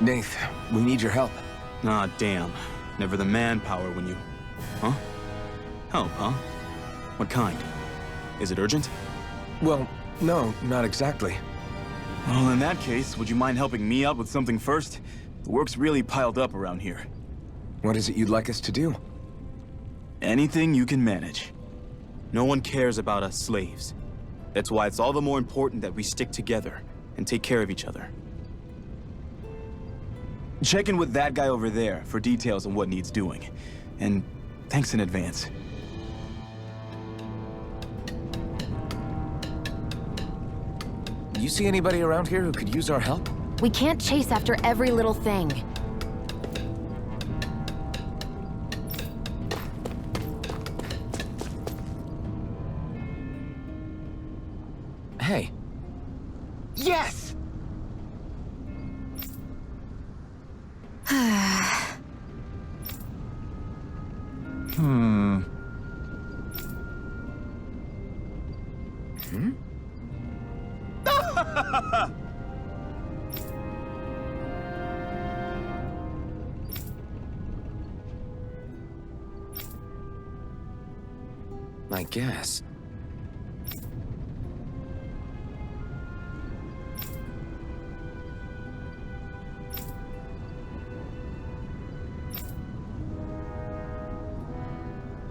Nath, we need your help. Ah, damn. Never the manpower when you... Huh? Help, huh? What kind? Is it urgent? Well, no, not exactly. Well, in that case, would you mind helping me out with something first? The work's really piled up around here. What is it you'd like us to do? Anything you can manage. No one cares about us slaves. That's why it's all the more important that we stick together and take care of each other. Check in with that guy over there for details on what needs doing. And thanks in advance. You see anybody around here who could use our help? We can't chase after every little thing. Hey. Yes! I guess.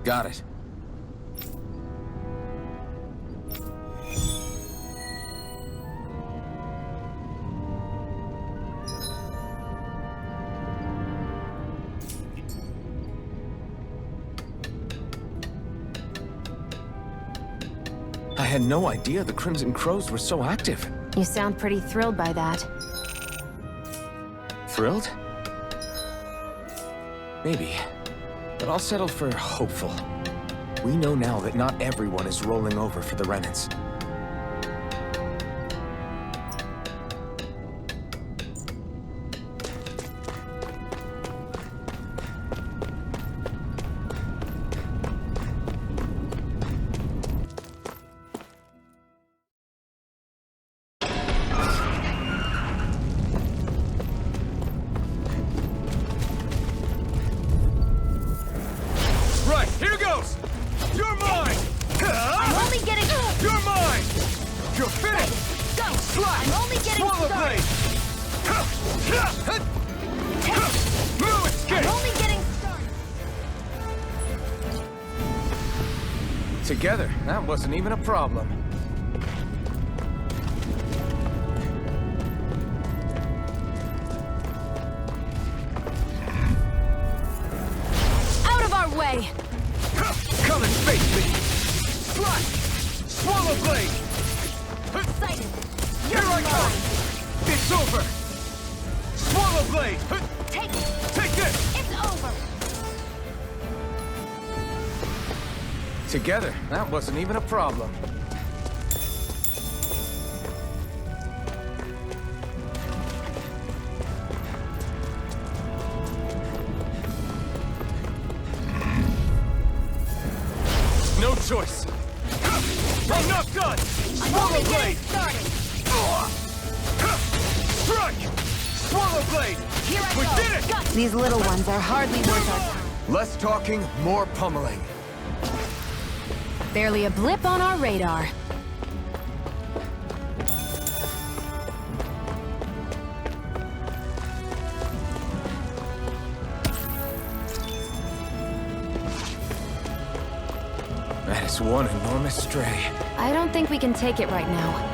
Got it. I had no idea the Crimson Crows were so active. You sound pretty thrilled by that. Thrilled? Maybe. But I'll settle for hopeful. We know now that not everyone is rolling over for the Renans. Right, here goes! You're mine! I'm only getting... You're mine! You're finished! Go! Slide! I'm only getting Swallow started! blade! Move, escape! I'm only getting started! Together, that wasn't even a problem. Out of our way! Come and face me! Slide! Swallow blade! Excited! Here I come! It's over! Swallow blade! Take it! Take this! It's over! Together, that wasn't even a problem. No choice! I'm not done! I'm Swallow only getting blade! started! Strike! Swallow blade! Here I We go! did it! Got These little ones are hardly worth our time. Less talking, more pummeling. Barely a blip on our radar. That is one enormous stray. I don't think we can take it right now.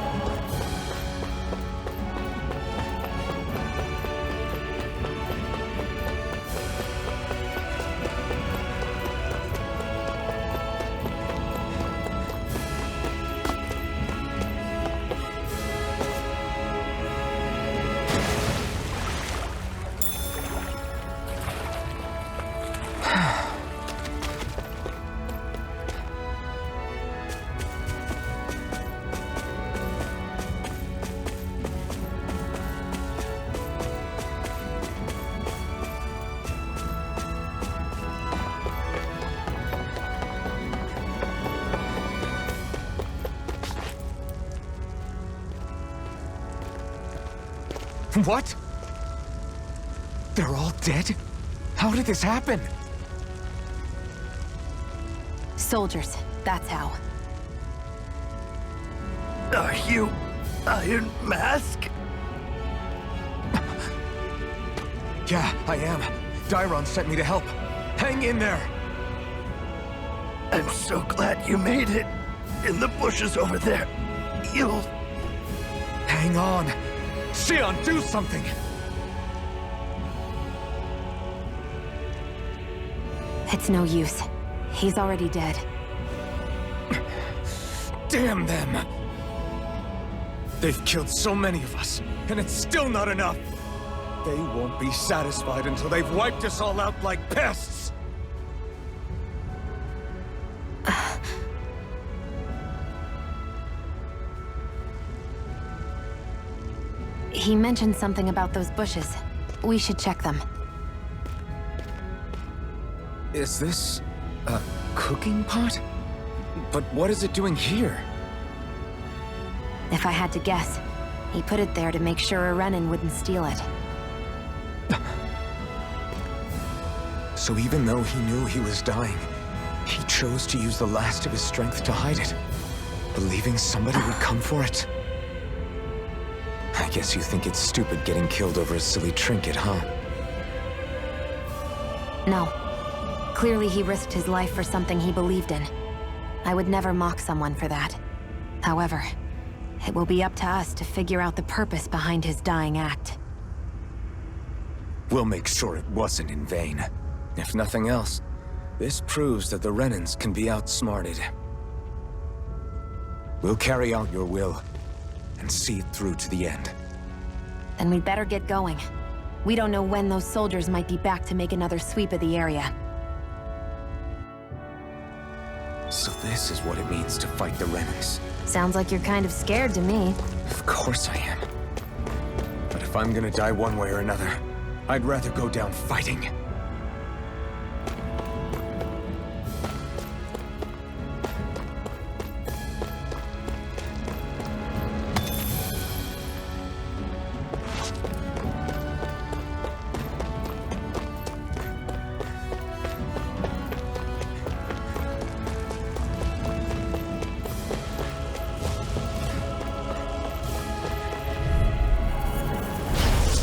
What? They're all dead? How did this happen? Soldiers, that's how. Are you Iron Mask? Yeah, I am. Dairon sent me to help. Hang in there! I'm so glad you made it. In the bushes over there. You'll... Hang on! Xion, do something! It's no use. He's already dead. Damn them! They've killed so many of us, and it's still not enough! They won't be satisfied until they've wiped us all out like pests! He mentioned something about those bushes. We should check them. Is this... a cooking pot? But what is it doing here? If I had to guess, he put it there to make sure a Renan wouldn't steal it. So even though he knew he was dying, he chose to use the last of his strength to hide it, believing somebody would come for it. I guess you think it's stupid getting killed over a silly trinket, huh? No. Clearly he risked his life for something he believed in. I would never mock someone for that. However, it will be up to us to figure out the purpose behind his dying act. We'll make sure it wasn't in vain. If nothing else, this proves that the Renans can be outsmarted. We'll carry out your will, and see it through to the end. Then we'd better get going. We don't know when those soldiers might be back to make another sweep of the area. So this is what it means to fight the Renans. Sounds like you're kind of scared to me. Of course I am. But if I'm gonna die one way or another, I'd rather go down fighting.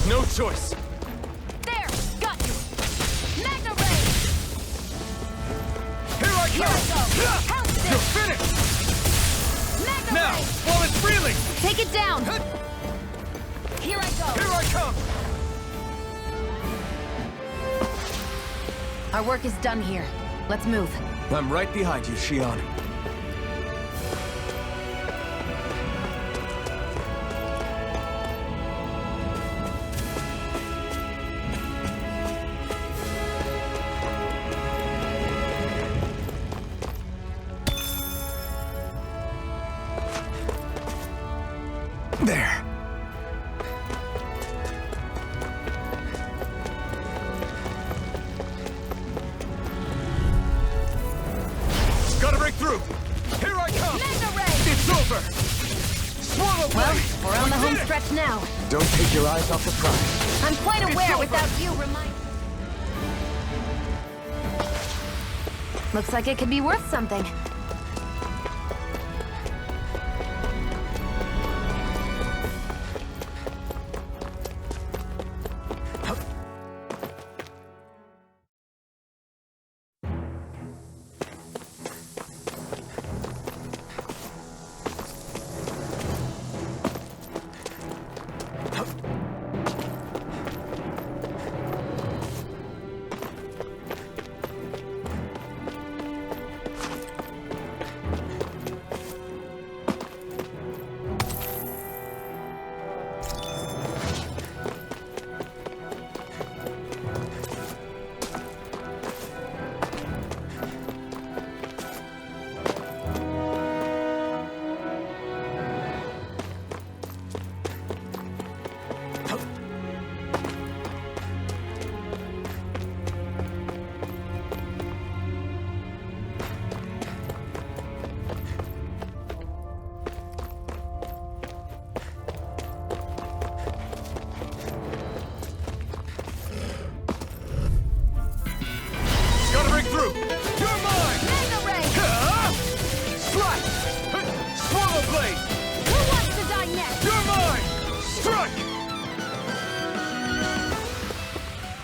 No choice! There! Got you! Magna Ray! Here I Here I go! Help this! You're finished! Magna Now, Ray! while it's reeling! Take it down! Here I go! Here I come! Our work is done here. Let's move. I'm right behind you, Xion. There. Gotta break through! Here I come! Magna Ray! It's over! Swirl away! Well, we're on the home did it! stretch now. Don't take your eyes off the prize. I'm quite aware over. without you remind... Looks like it could be worth something.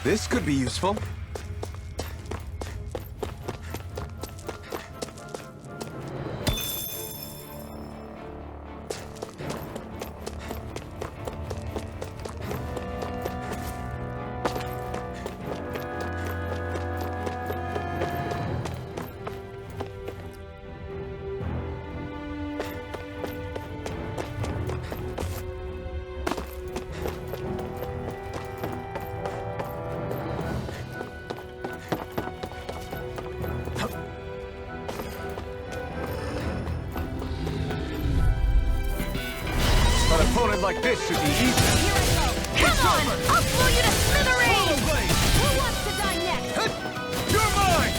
This could be useful. An opponent like this should be easy. Come on! I'll blow you to smithereens! Who wants to die next? You're mine!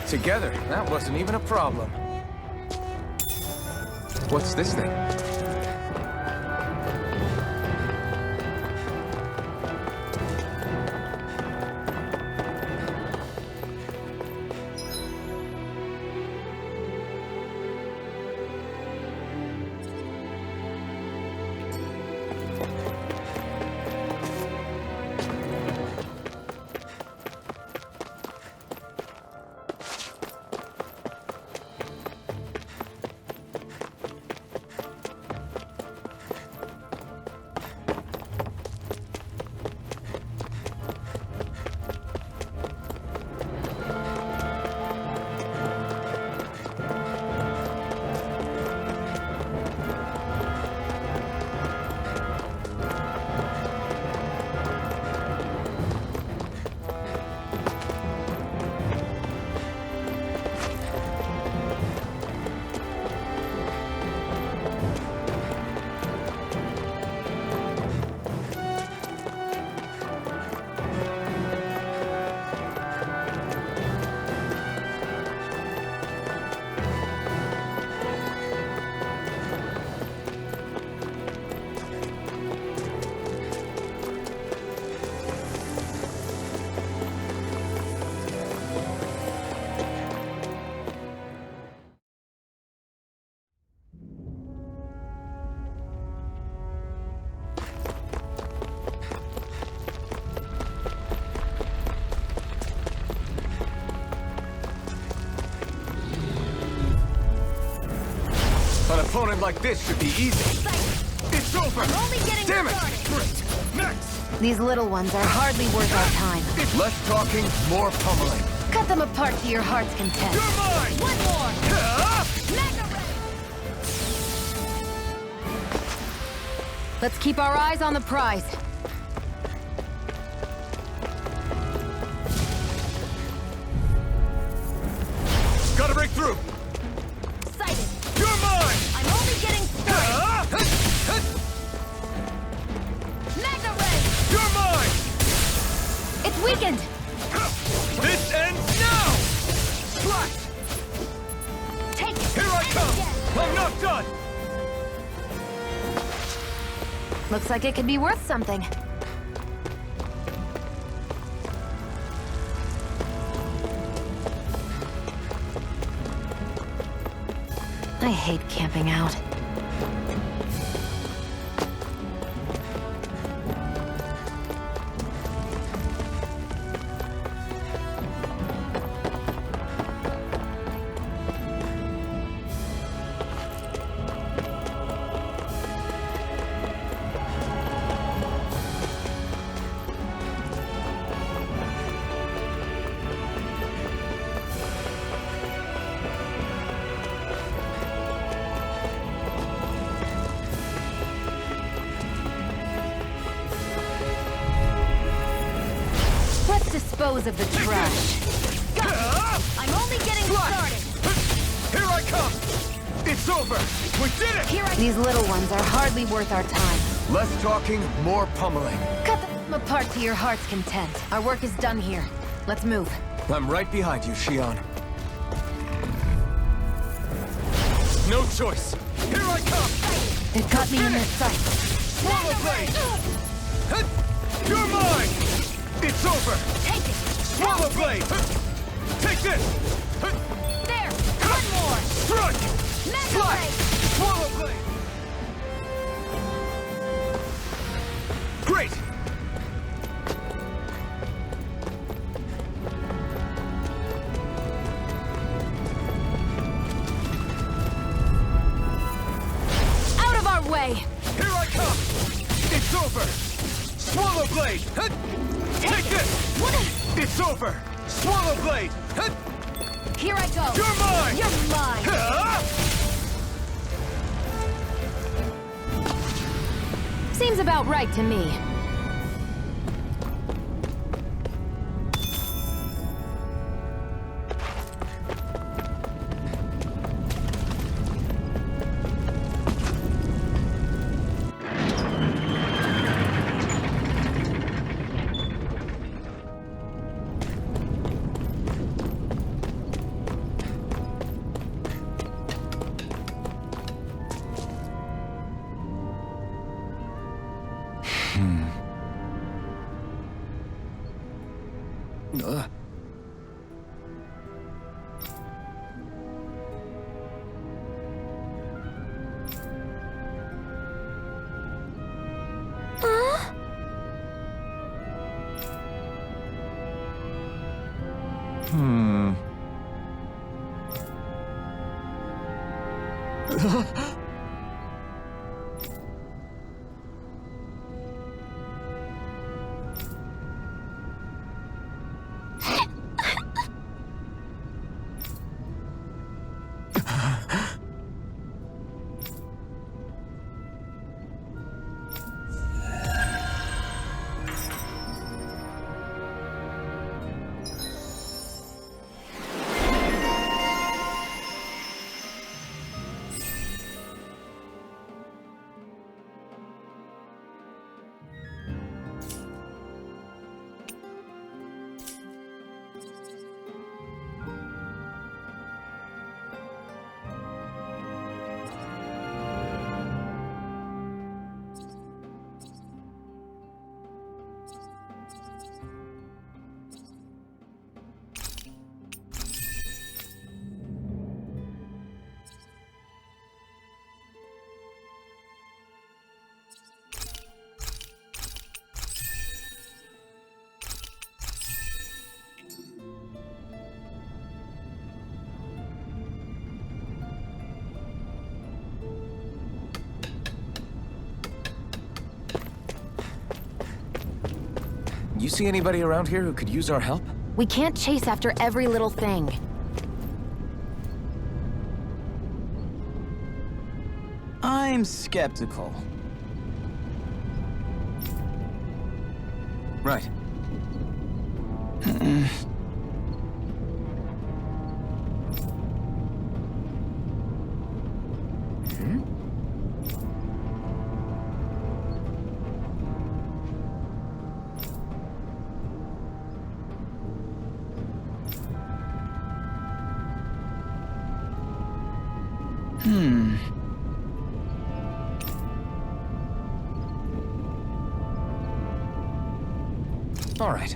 Together, that wasn't even a problem. What's this thing? An opponent like this should be easy. It's over! I'm only getting Damn it! started. Next! These little ones are hardly worth our time. Less talking, more pummeling. Cut them apart to your heart's content. You're mine! One more! Mega Ray! Let's keep our eyes on the prize. Gotta break through! Sighted! You're mine! I'm only getting started! Mega Ray! You're mine! It's weakened! This ends now! Slash! Take it! Here I come! I'm not done! Looks like it could be worth something. I hate camping out. Dispose of the trash. I'm only getting started. Here I come! It's over! We did it! These little ones are hardly worth our time. Less talking, more pummeling. Cut them apart to your heart's content. Our work is done here. Let's move. I'm right behind you, Shion. No choice. Here I come! They've got me in their sight. Swallow blade! You're mine! It's over! Take it! Swallow blade! Take this! There! One more! Strike! Mega Slash! Ray! Swallow blade! Wait! Out of our way! Here I come! It's over! Swallow Blade! Hut! Take this! It's over! Swallow Blade! Hut! Here I go! You're mine! You're mine! Huh? Seems about right to me. You see anybody around here who could use our help? We can't chase after every little thing. I'm skeptical. Right. All right.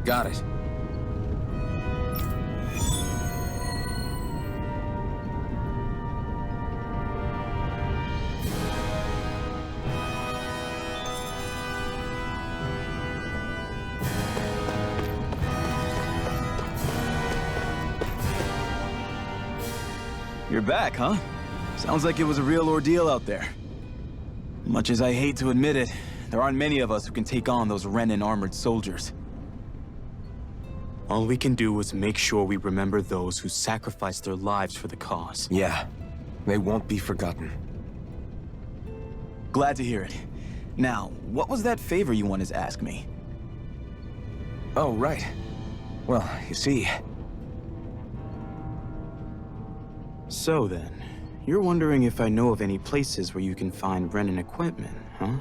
Got it. You're back, huh? Sounds like it was a real ordeal out there. Much as I hate to admit it, there aren't many of us who can take on those Renan armored soldiers. All we can do is make sure we remember those who sacrificed their lives for the cause. Yeah, they won't be forgotten. Glad to hear it. Now, what was that favor you wanted to ask me? Oh, right. Well, you see... So then, you're wondering if I know of any places where you can find Renan equipment, huh?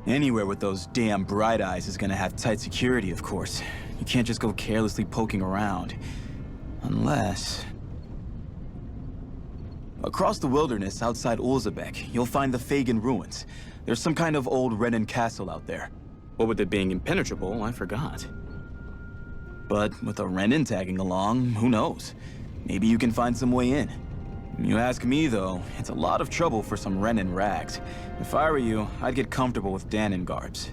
Anywhere with those damn Bright Eyes is gonna have tight security, of course. You can't just go carelessly poking around. Unless... Across the wilderness outside Ulzebek, you'll find the Fagin ruins. There's some kind of old Renan castle out there. What with it being impenetrable, I forgot. But with a Renan tagging along, who knows? Maybe you can find some way in. You ask me, though, it's a lot of trouble for some Renan rags. If I were you, I'd get comfortable with Danon garbs.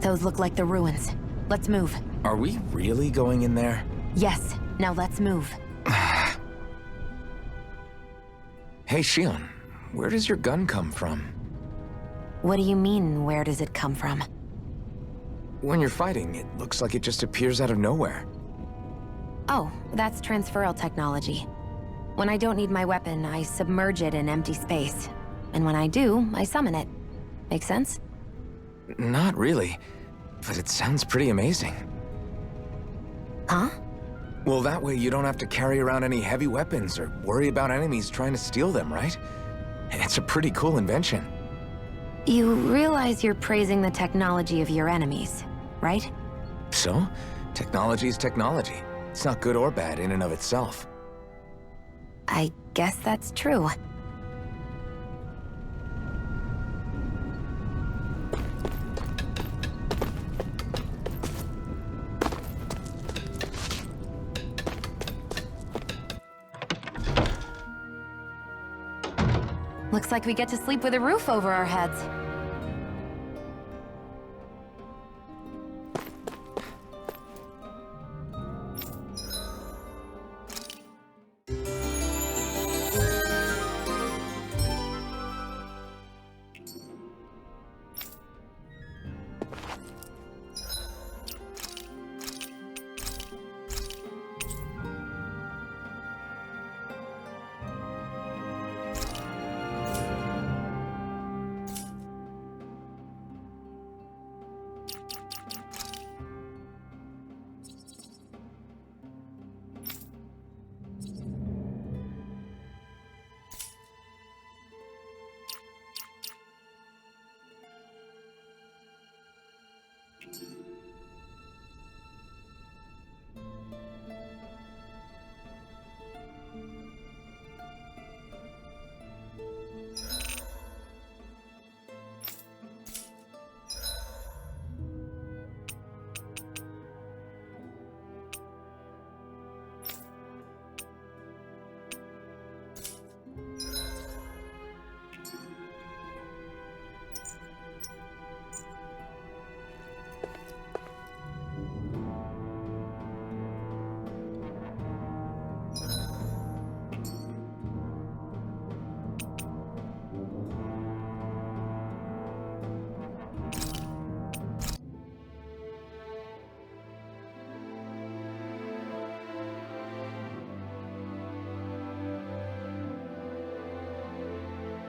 Those look like the ruins. Let's move. Are we really going in there? Yes. Now let's move. Hey, Shion, where does your gun come from? What do you mean, where does it come from? When you're fighting, it looks like it just appears out of nowhere. Oh, that's transferal technology. When I don't need my weapon, I submerge it in empty space. And when I do, I summon it. Make sense? Not really, but it sounds pretty amazing. Huh? Well, that way you don't have to carry around any heavy weapons or worry about enemies trying to steal them, right? It's a pretty cool invention. You realize you're praising the technology of your enemies, right? So, technology is technology. It's not good or bad in and of itself. I guess that's true. Looks like we get to sleep with a roof over our heads.